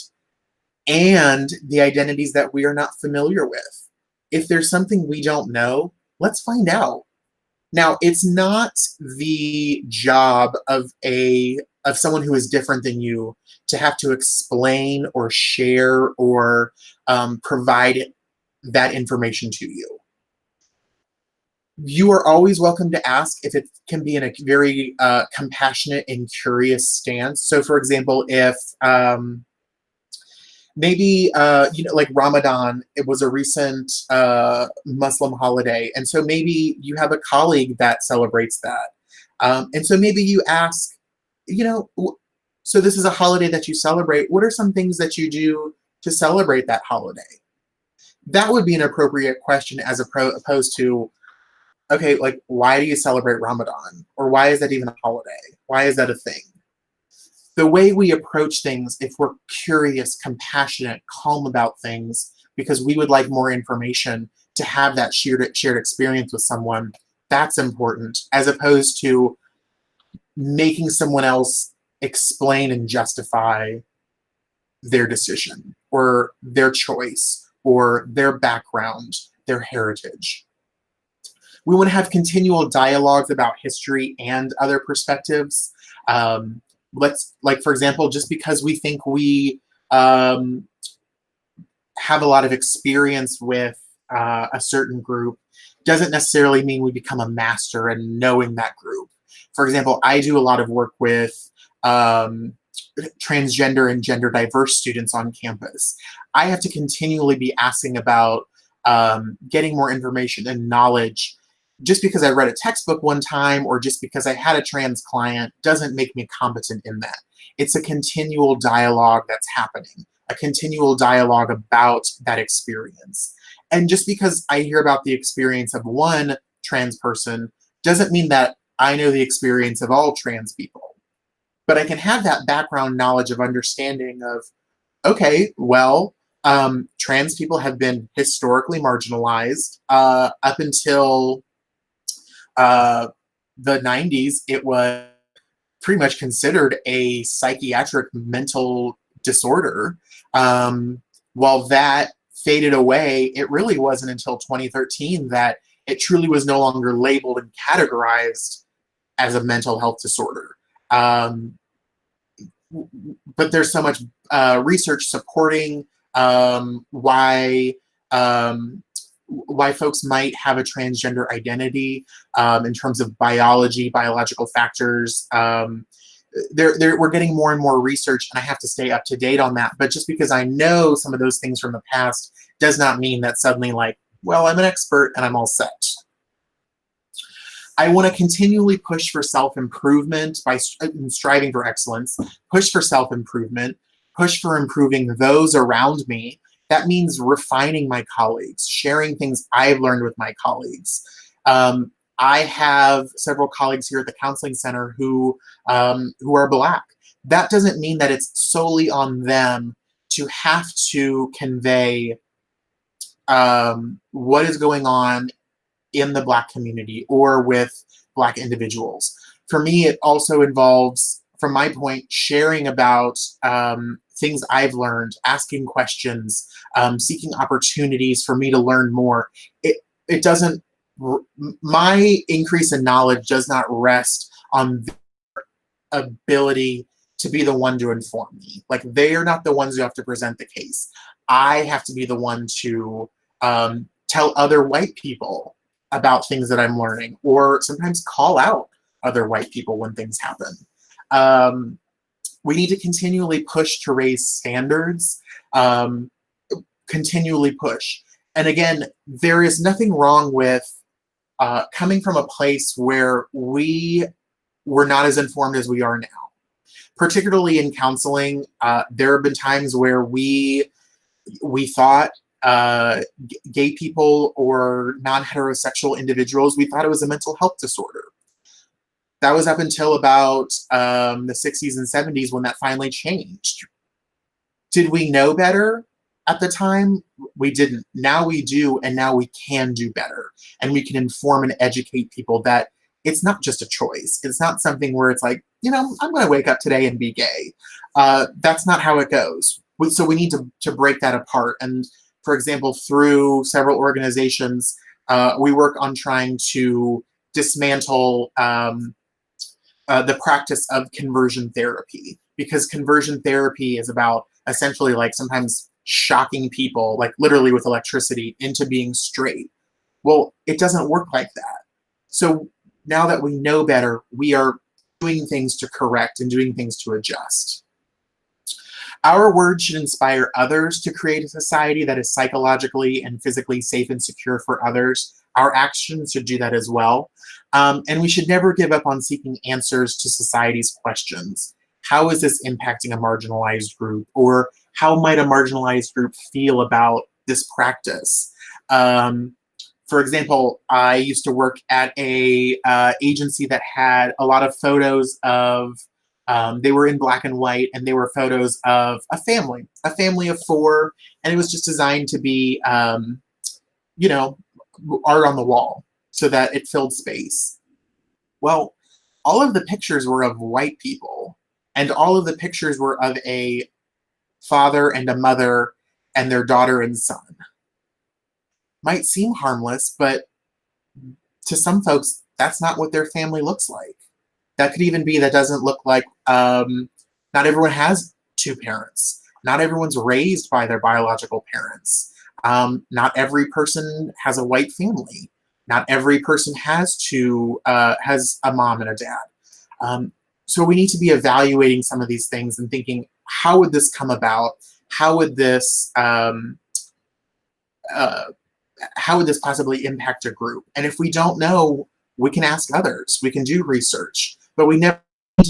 and the identities that we are not familiar with. If there's something we don't know, let's find out. Now, it's not the job of someone who is different than you to have to explain or share or provide that information to you. You are always welcome to ask if it can be in a very compassionate and curious stance. So, for example, if maybe like Ramadan, it was a recent Muslim holiday, and so maybe you have a colleague that celebrates that, and so maybe you ask, so this is a holiday that you celebrate. What are some things that you do to celebrate that holiday? That would be an appropriate question as opposed to, okay, like, why do you celebrate Ramadan? Or why is that even a holiday? Why is that a thing? The way we approach things, if we're curious, compassionate, calm about things, because we would like more information to have that shared experience with someone, that's important, as opposed to making someone else explain and justify their decision or their choice or their background, their heritage. We want to have continual dialogues about history and other perspectives. Like, for example, just because we think we have a lot of experience with a certain group doesn't necessarily mean we become a master in knowing that group. For example, I do a lot of work with transgender and gender diverse students on campus. I have to continually be asking about getting more information and knowledge just because I read a textbook one time or just because I had a trans client doesn't make me competent in that. It's a continual dialogue that's happening, a continual dialogue about that experience. And just because I hear about the experience of one trans person doesn't mean that I know the experience of all trans people. But I can have that background knowledge of understanding of, okay, well, trans people have been historically marginalized up until uh, the 90s. It was pretty much considered a psychiatric mental disorder. While that faded away, it really wasn't until 2013 that it truly was no longer labeled and categorized as a mental health disorder. Um, but there's so much research supporting why um, why folks might have a transgender identity in terms of biology, biological factors. We're getting more and more research, and I have to stay up to date on that. But just because I know some of those things from the past does not mean that suddenly, like, well, I'm an expert and I'm all set. I want to continually push for self-improvement by striving for excellence, push for self-improvement, push for improving those around me. That means refining my colleagues, sharing things I've learned with my colleagues. I have several colleagues here at the counseling center who are Black. That doesn't mean that it's solely on them to have to convey what is going on in the Black community or with Black individuals. For me, it also involves, from my point, sharing about things I've learned, asking questions, seeking opportunities for me to learn more. It doesn't, my increase in knowledge does not rest on their ability to be the one to inform me. Like, they are not the ones who have to present the case. I have to be the one to tell other white people about things that I'm learning, or sometimes call out other white people when things happen. We need to continually push to raise standards, continually push. And again, there is nothing wrong with coming from a place where we were not as informed as we are now. Particularly in counseling, there have been times where we thought gay people or non-heterosexual individuals, we thought it was a mental health disorder. That was up until about the 60s and 70s when that finally changed. Did we know better at the time? We didn't. Now we do, and now we can do better. And we can inform and educate people that it's not just a choice. It's not something where it's like, you know, I'm going to wake up today and be gay. That's not how it goes. So we need to break that apart. And for example, through several organizations, we work on trying to dismantle the practice of conversion therapy, because conversion therapy is about essentially like sometimes shocking people, like literally with electricity, into being straight. Well, it doesn't work like that. So now that we know better, we are doing things to correct and doing things to adjust. Our words should inspire others to create a society that is psychologically and physically safe and secure for others. Our actions should do that as well. And we should never give up on seeking answers to society's questions. How is this impacting a marginalized group? Or how might a marginalized group feel about this practice? For example, I used to work at a agency that had a lot of photos of they were in black and white, and they were photos of a family of 4, and it was just designed to be, you know, art on the wall so that it filled space. Well, all of the pictures were of white people, and all of the pictures were of a father and a mother and their daughter and son. Might seem harmless, but to some folks, that's not what their family looks like. That could even be that doesn't look like, not everyone has 2 parents. Not everyone's raised by their biological parents. Not every person has a white family. Not every person has a mom and a dad. So we need to be evaluating some of these things and thinking, how would this come about? How would this how would this possibly impact a group? And if we don't know, we can ask others, we can do research, but we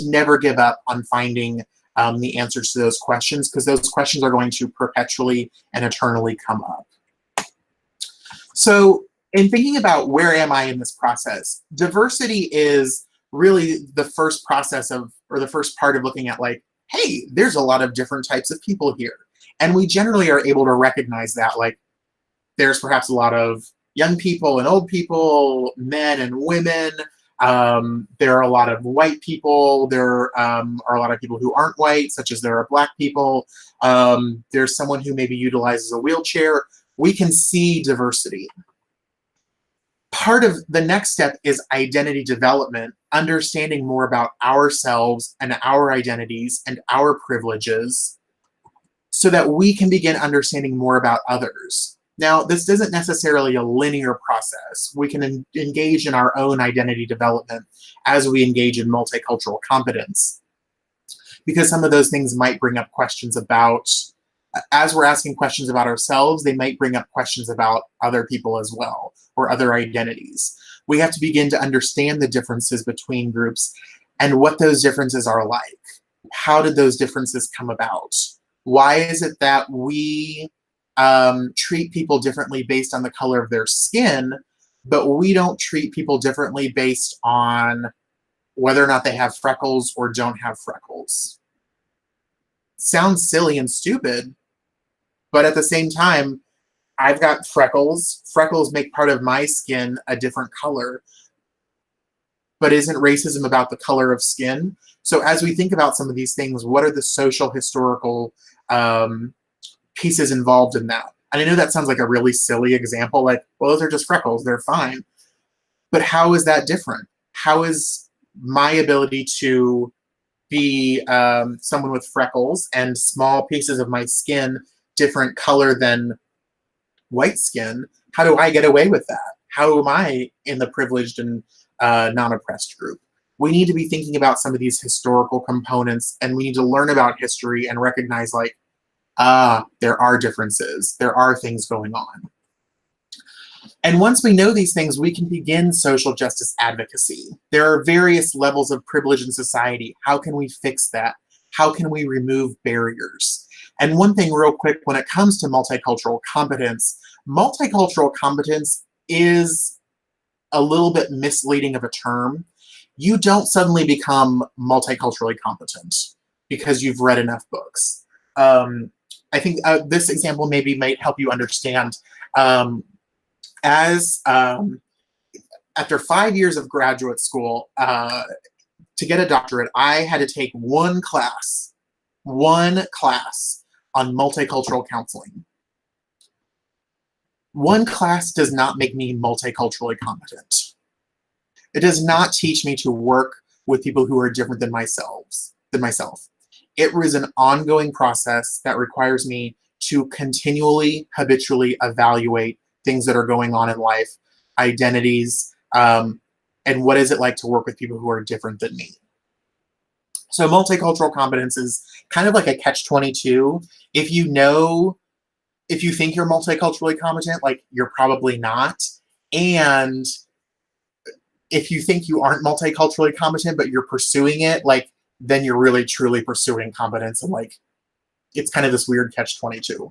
never give up on finding the answers to those questions, because those questions are going to perpetually and eternally come up. So in thinking about where am I in this process, diversity is really the first process of, or the first part of looking at like, hey, there's a lot of different types of people here. And we generally are able to recognize that, like, there's perhaps a lot of young people and old people, men and women. There are a lot of white people. There are a lot of people who aren't white, such as there are black people. There's someone who maybe utilizes a wheelchair. We can see diversity. Part of the next step is identity development, understanding more about ourselves and our identities and our privileges, so that we can begin understanding more about others. Now, this isn't necessarily a linear process. We can engage in our own identity development as we engage in multicultural competence, because some of those things might bring up questions about, as we're asking questions about ourselves, they might bring up questions about other people as well, or other identities. We have to begin to understand the differences between groups and what those differences are like. How did those differences come about? Why is it that we treat people differently based on the color of their skin, but we don't treat people differently based on whether or not they have freckles or don't have freckles? Sounds silly and stupid, but at the same time, I've got freckles. Freckles make part of my skin a different color. But isn't racism about the color of skin? So as we think about some of these things, what are the social, historical pieces involved in that? And I know that sounds like a really silly example, like, well, those are just freckles, they're fine. But how is that different? How is my ability to be someone with freckles and small pieces of my skin different color than white skin? How do I get away with that? How am I in the privileged and non-oppressed group? We need to be thinking about some of these historical components, and we need to learn about history and recognize, like, there are differences. There are things going on. And once we know these things, we can begin social justice advocacy. There are various levels of privilege in society. How can we fix that? How can we remove barriers? And one thing real quick, when it comes to multicultural competence is a little bit misleading of a term. You don't suddenly become multiculturally competent because you've read enough books. I think this example maybe might help you understand. After 5 years of graduate school, to get a doctorate, I had to take one class on multicultural counseling. One class does not make me multiculturally competent. It does not teach me to work with people who are different than myself. It was an ongoing process that requires me to continually, habitually evaluate things that are going on in life, identities, and what is it like to work with people who are different than me. So multicultural competence is kind of like a catch-22. If you think you're multiculturally competent, like, you're probably not. And if you think you aren't multiculturally competent, but you're pursuing it, like, then you're really truly pursuing competence. And, like, it's kind of this weird catch-22.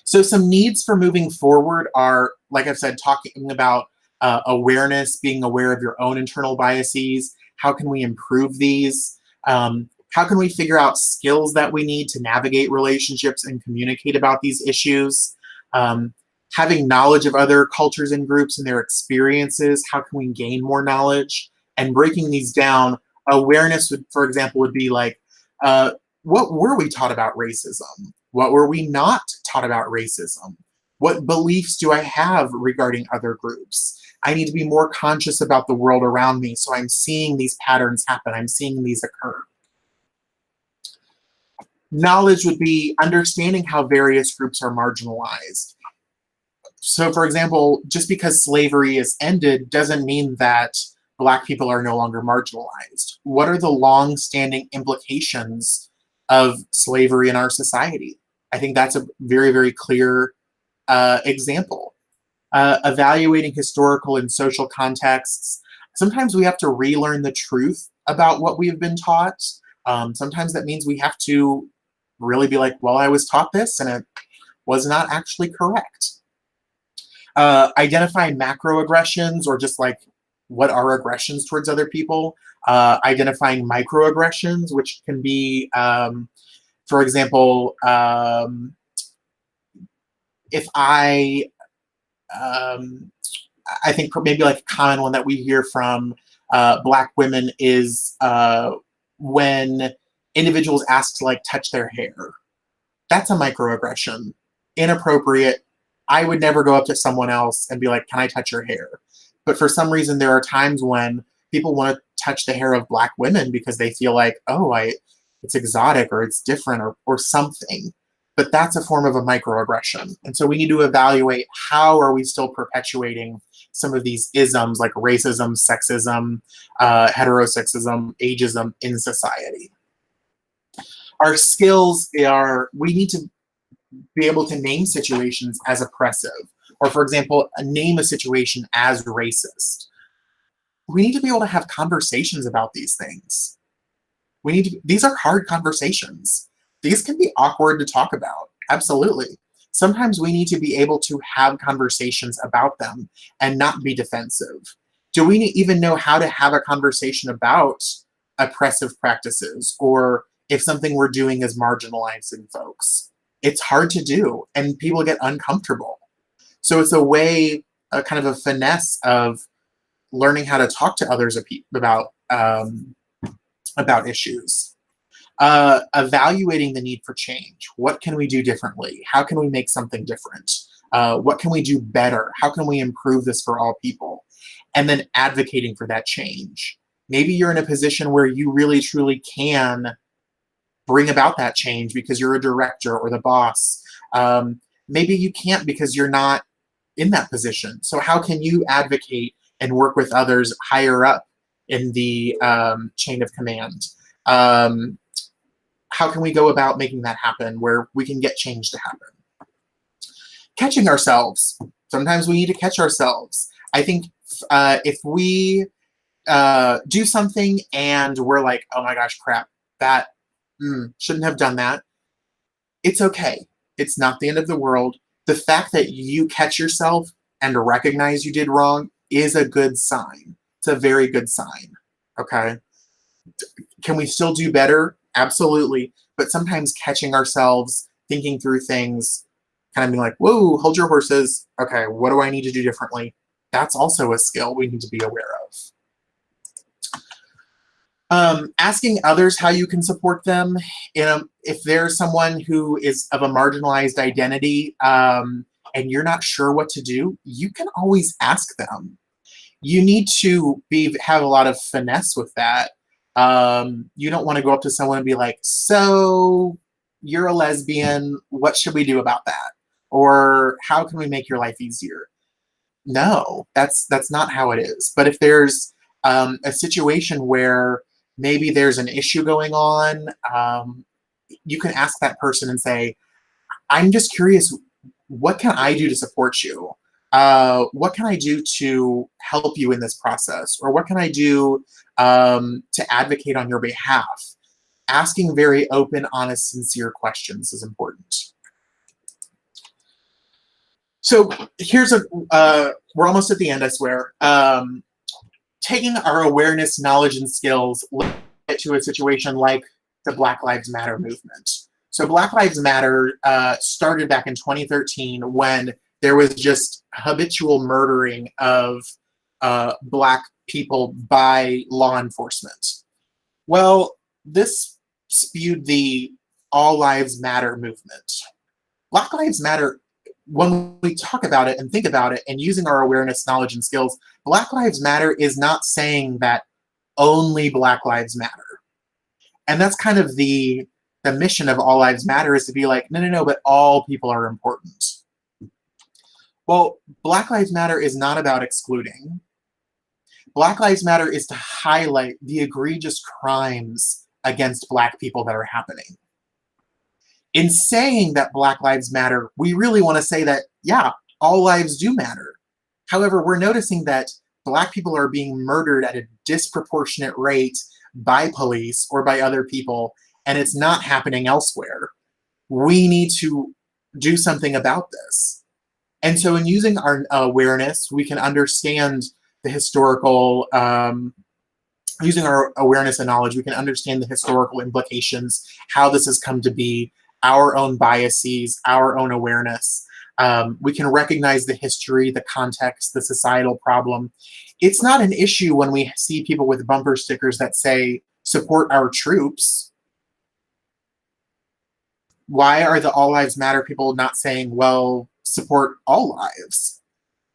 So some needs for moving forward are, like I've said, talking about awareness, being aware of your own internal biases. How can we improve these? How can we figure out skills that we need to navigate relationships and communicate about these issues? Having knowledge of other cultures and groups and their experiences. How can we gain more knowledge? And breaking these down, awareness would, for example, would be like, what were we taught about racism? What were we not taught about racism? What beliefs do I have regarding other groups? I need to be more conscious about the world around me, so I'm seeing these patterns happen. I'm seeing these occur. Knowledge would be understanding how various groups are marginalized. So, for example, just because slavery is ended doesn't mean that Black people are no longer marginalized. What are the long-standing implications of slavery in our society? I think that's a very, very clear example. Evaluating historical and social contexts. Sometimes we have to relearn the truth about what we've been taught. Sometimes that means we have to really be like, well, I was taught this and it was not actually correct. Identify macroaggressions, or just like what are aggressions towards other people. Identifying microaggressions, which can be, for example, if I think maybe like a common one that we hear from Black women is when individuals ask to like touch their hair. That's a microaggression. Inappropriate. I would never go up to someone else and be like, can I touch your hair? But for some reason, there are times when people want to touch the hair of Black women because they feel like, oh, it's exotic or it's different or something. But that's a form of a microaggression. And so we need to evaluate how are we still perpetuating some of these isms like racism, sexism, heterosexism, ageism in society. Our skills are, we need to be able to name situations as oppressive, or for example, name a situation as racist. We need to be able to have conversations about these things. These are hard conversations. These can be awkward to talk about, absolutely. Sometimes we need to be able to have conversations about them and not be defensive. Do we even know how to have a conversation about oppressive practices, or if something we're doing is marginalizing folks? It's hard to do, and people get uncomfortable. So it's a way, a kind of a finesse of learning how to talk to others about issues. Evaluating the need for change. What can we do differently? How can we make something different? What can we do better? How can we improve this for all people? And then advocating for that change. Maybe you're in a position where you really truly can bring about that change because you're a director or the boss. Maybe you can't because you're not in that position. So how can you advocate and work with others higher up in the chain of command? How can we go about making that happen where we can get change to happen? Catching ourselves. Sometimes we need to catch ourselves. I think if we do something and we're like, oh my gosh, crap, that shouldn't have done that. It's okay. It's not the end of the world. The fact that you catch yourself and recognize you did wrong is a good sign. It's a very good sign. Okay. Can we still do better? Absolutely. But sometimes catching ourselves, thinking through things, kind of being like, whoa, hold your horses. Okay, what do I need to do differently? That's also a skill we need to be aware of. Asking others how you can support them. If there's someone who is of a marginalized identity and you're not sure what to do, you can always ask them. You need to have a lot of finesse with that. You don't want to go up to someone and be like, so you're a lesbian, what should we do about that? Or how can we make your life easier? No, that's not how it is. But if there's a situation where maybe there's an issue going on, you can ask that person and say, I'm just curious, what can I do to support you? What can I do to help you in this process? Or what can I do to advocate on your behalf? Asking very open, honest, sincere questions is important. So here's we're almost at the end, I swear. Taking our awareness, knowledge, and skills to a situation like the Black Lives Matter movement. So Black Lives Matter started back in 2013 when there was just habitual murdering of Black people by law enforcement. Well, this spewed the All Lives Matter movement. Black Lives Matter, when we talk about it and think about it and using our awareness, knowledge, and skills, Black Lives Matter is not saying that only Black Lives Matter. And that's kind of the mission of All Lives Matter, is to be like, no, but all people are important. Well, Black Lives Matter is not about excluding. Black Lives Matter is to highlight the egregious crimes against Black people that are happening. In saying that Black Lives Matter, we really want to say that Yeah, all lives do matter. However, we're noticing that Black people are being murdered at a disproportionate rate by police or by other people, and it's not happening elsewhere. We need to do something about this. And so, in using our awareness, we can understand the historical, using our awareness and knowledge, we can understand the historical implications, how this has come to be, our own biases, our own awareness. We can recognize the history, the context, the societal problem. It's not an issue when we see people with bumper stickers that say, support our troops. Why are the All Lives Matter people not saying, well, support all lives?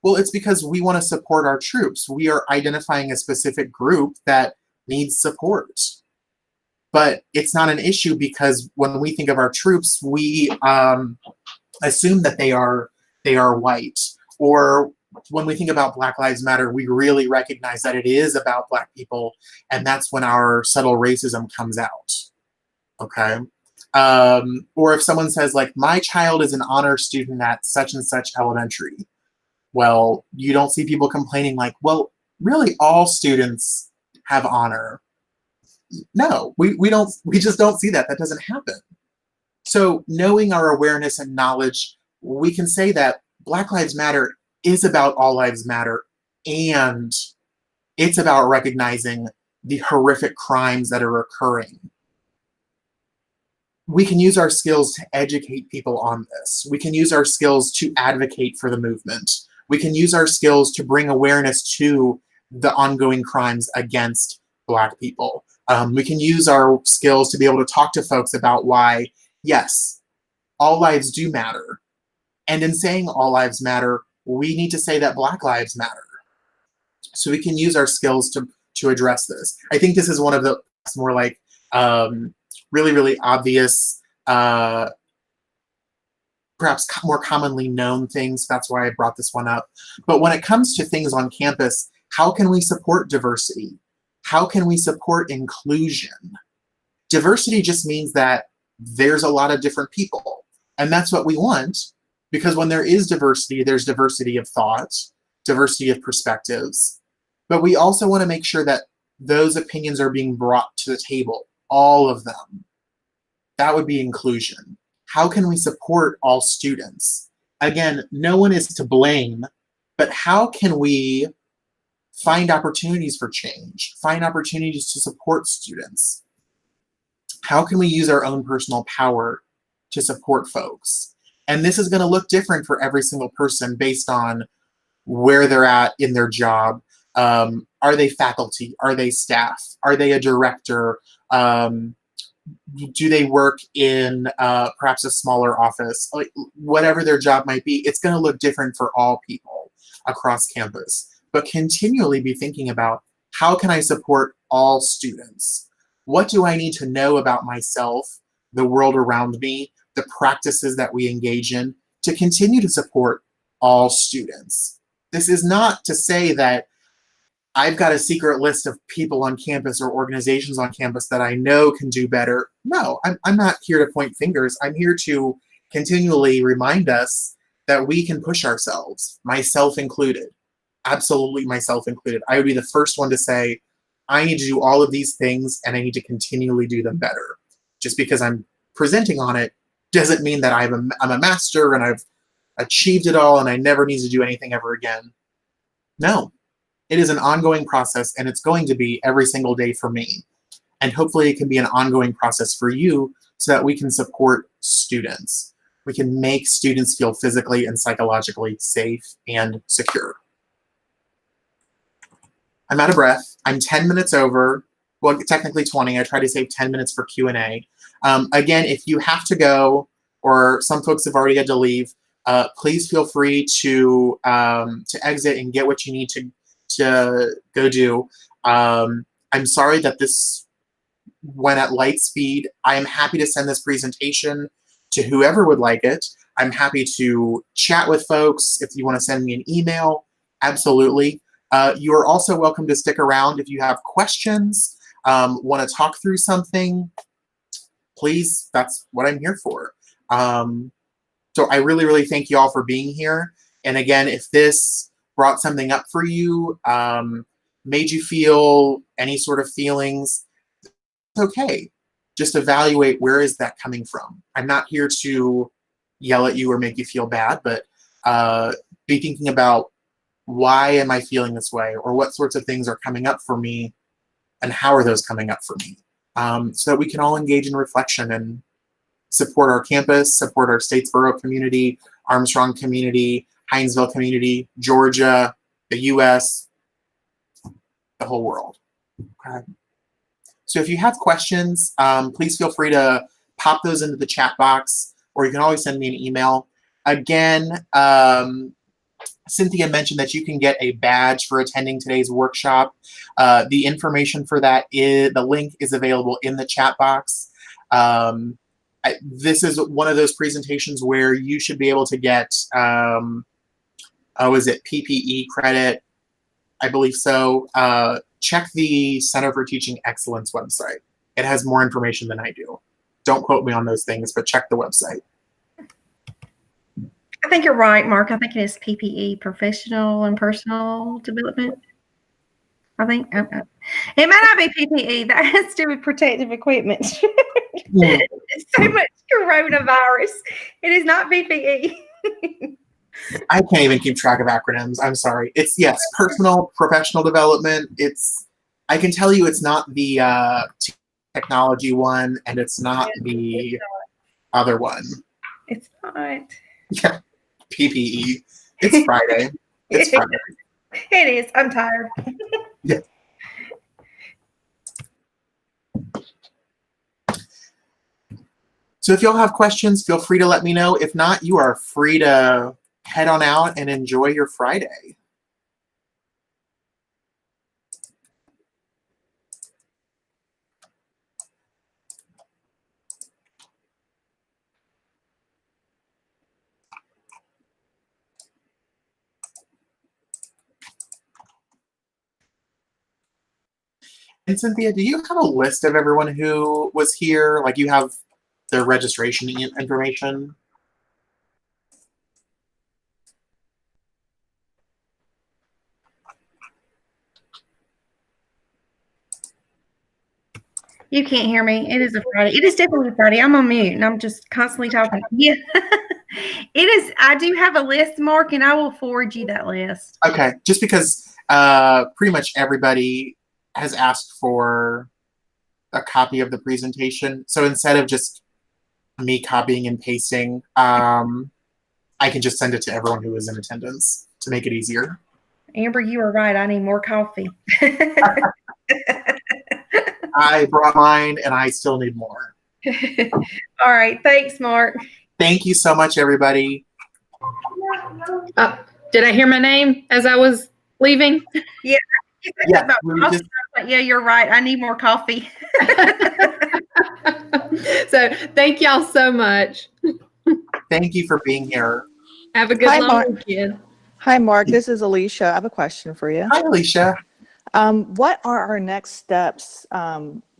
Well, it's because we want to support our troops. We are identifying a specific group that needs support. But it's not an issue because when we think of our troops, we assume that they are white. Or when we think about Black Lives Matter, we really recognize that it is about Black people, and that's when our subtle racism comes out. Okay. Or if someone says, like, my child is an honor student at such and such elementary, well, you don't see people complaining like, well, really all students have honor. No, we just don't see that. That doesn't happen. So knowing our awareness and knowledge, we can say that Black Lives Matter is about all lives matter, and it's about recognizing the horrific crimes that are occurring. We can use our skills to educate people on this. We can use our skills to advocate for the movement. We can use our skills to bring awareness to the ongoing crimes against Black people. We can use our skills to be able to talk to folks about why, yes, all lives do matter. And in saying all lives matter, we need to say that Black lives matter. So we can use our skills to address this. I think this is one of the more like really, really obvious, perhaps more commonly known things. That's why I brought this one up. But when it comes to things on campus, how can we support diversity? How can we support inclusion? Diversity just means that there's a lot of different people. And that's what we want, because when there is diversity, there's diversity of thought, diversity of perspectives. But we also want to make sure that those opinions are being brought to the table, all of them. That would be inclusion. How can we support all students? Again, no one is to blame, but how can we find opportunities for change, find opportunities to support students? How can we use our own personal power to support folks? And this is going to look different for every single person based on where they're at in their job. Are they faculty? Are they staff? Are they a director? Do they work in perhaps a smaller office? Like, whatever their job might be, it's going to look different for all people across campus. But continually be thinking about, how can I support all students? What do I need to know about myself, the world around me, the practices that we engage in to continue to support all students? This is not to say that I've got a secret list of people on campus or organizations on campus that I know can do better. No, I'm not here to point fingers. I'm here to continually remind us that we can push ourselves, myself included. Absolutely, myself included. I would be the first one to say, I need to do all of these things and I need to continually do them better. Just because I'm presenting on it doesn't mean that I'm a master and I've achieved it all and I never need to do anything ever again. No, it is an ongoing process, and it's going to be every single day for me. And hopefully it can be an ongoing process for you so that we can support students. We can make students feel physically and psychologically safe and secure. I'm out of breath. I'm 10 minutes over. Well, technically 20. I try to save 10 minutes for Q&A. Again, if you have to go, or some folks have already had to leave, please feel free to exit and get what you need to go do. I'm sorry that this went at light speed. I am happy to send this presentation to whoever would like it. I'm happy to chat with folks. If you want to send me an email, absolutely. You are also welcome to stick around if you have questions, want to talk through something. Please, that's what I'm here for. So I really, really thank you all for being here. And again, if this brought something up for you, made you feel any sort of feelings, it's okay. Just evaluate, where is that coming from? I'm not here to yell at you or make you feel bad, but be thinking about, why am I feeling this way? Or what sorts of things are coming up for me, and how are those coming up for me? So that we can all engage in reflection and support our campus, support our Statesboro community, Armstrong community, Hinesville community, Georgia, the US, the whole world. Okay. So if you have questions, please feel free to pop those into the chat box, or you can always send me an email. Again, Cynthia mentioned that you can get a badge for attending today's workshop. The information for that the link is available in the chat box. This is one of those presentations where you should be able to get, is it PPE credit? I believe so. Check the Center for Teaching Excellence website. It has more information than I do. Don't quote me on those things, but check the website. I think you're right, Mark. I think it is PPE, professional and personal development. I think it might not be PPE. That has to do with protective equipment. It's so much coronavirus. It is not PPE. I can't even keep track of acronyms. I'm sorry. It's, yes, personal, professional development. I can tell you it's not the technology one, and it's not the other one. It's not. Yeah, PPE. It's Friday. It's Friday. It is. I'm tired. Yeah. So if y'all have questions, feel free to let me know. If not, you are free to head on out and enjoy your Friday. And Cynthia, do you have a list of everyone who was here? Like, you have their registration information? You can't hear me. It is a Friday. It is definitely a Friday. I'm on mute and I'm just constantly talking. Yeah. It is. I do have a list, Mark, and I will forward you that list. Okay. Just because pretty much everybody has asked for a copy of the presentation. So instead of just me copying and pasting, I can just send it to everyone who is in attendance to make it easier. Amber, you are right. I need more coffee. I brought mine and I still need more. All right. Thanks, Mark. Thank you so much, everybody. Did I hear my name as I was leaving? Yeah. Yeah, yeah, you're right. I need more coffee. So thank y'all so much. Thank you for being here. Have a good long weekend. Hi, Mark. This is Alicia. I have a question for you. Hi, Alicia. What are our next steps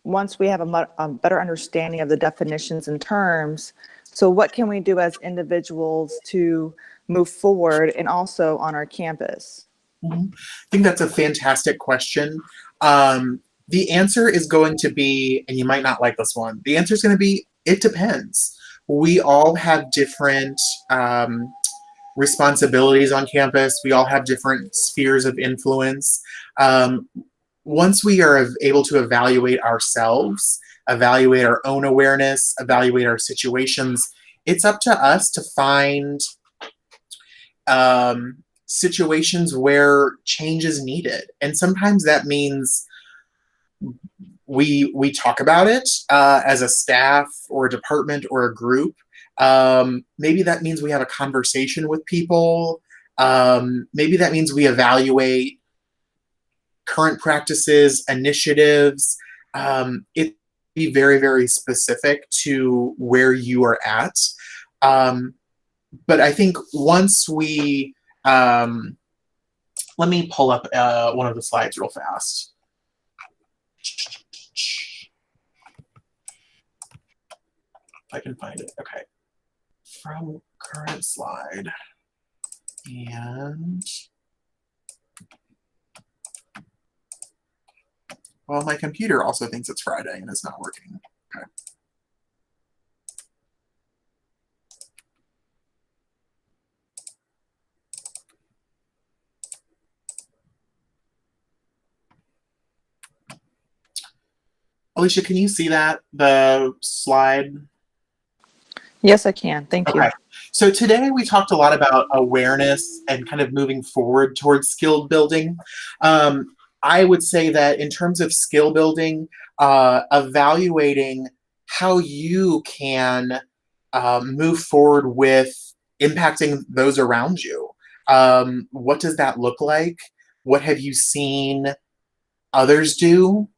once we have a better understanding of the definitions and terms? So what can we do as individuals to move forward and also on our campus? I think that's a fantastic question. The answer is going to be, and you might not like this one, the answer is going to be, it depends. We all have different responsibilities on campus. We all have different spheres of influence. Once we are able to evaluate ourselves, evaluate our own awareness, evaluate our situations, it's up to us to find situations where change is needed. And sometimes that means we talk about it as a staff or a department or a group. Maybe that means we have a conversation with people. Maybe that means we evaluate current practices, initiatives. It be very, very specific to where you are at. But I think once we, let me pull up one of the slides real fast. If I can find it, okay. from current slide. And well, my computer also thinks it's Friday and it's not working. Okay. Alicia, can you see that, the slide? Yes, I can. Thank you. Okay. So today we talked a lot about awareness and kind of moving forward towards skill building. I would say that in terms of skill building, evaluating how you can move forward with impacting those around you. What does that look like? What have you seen others do?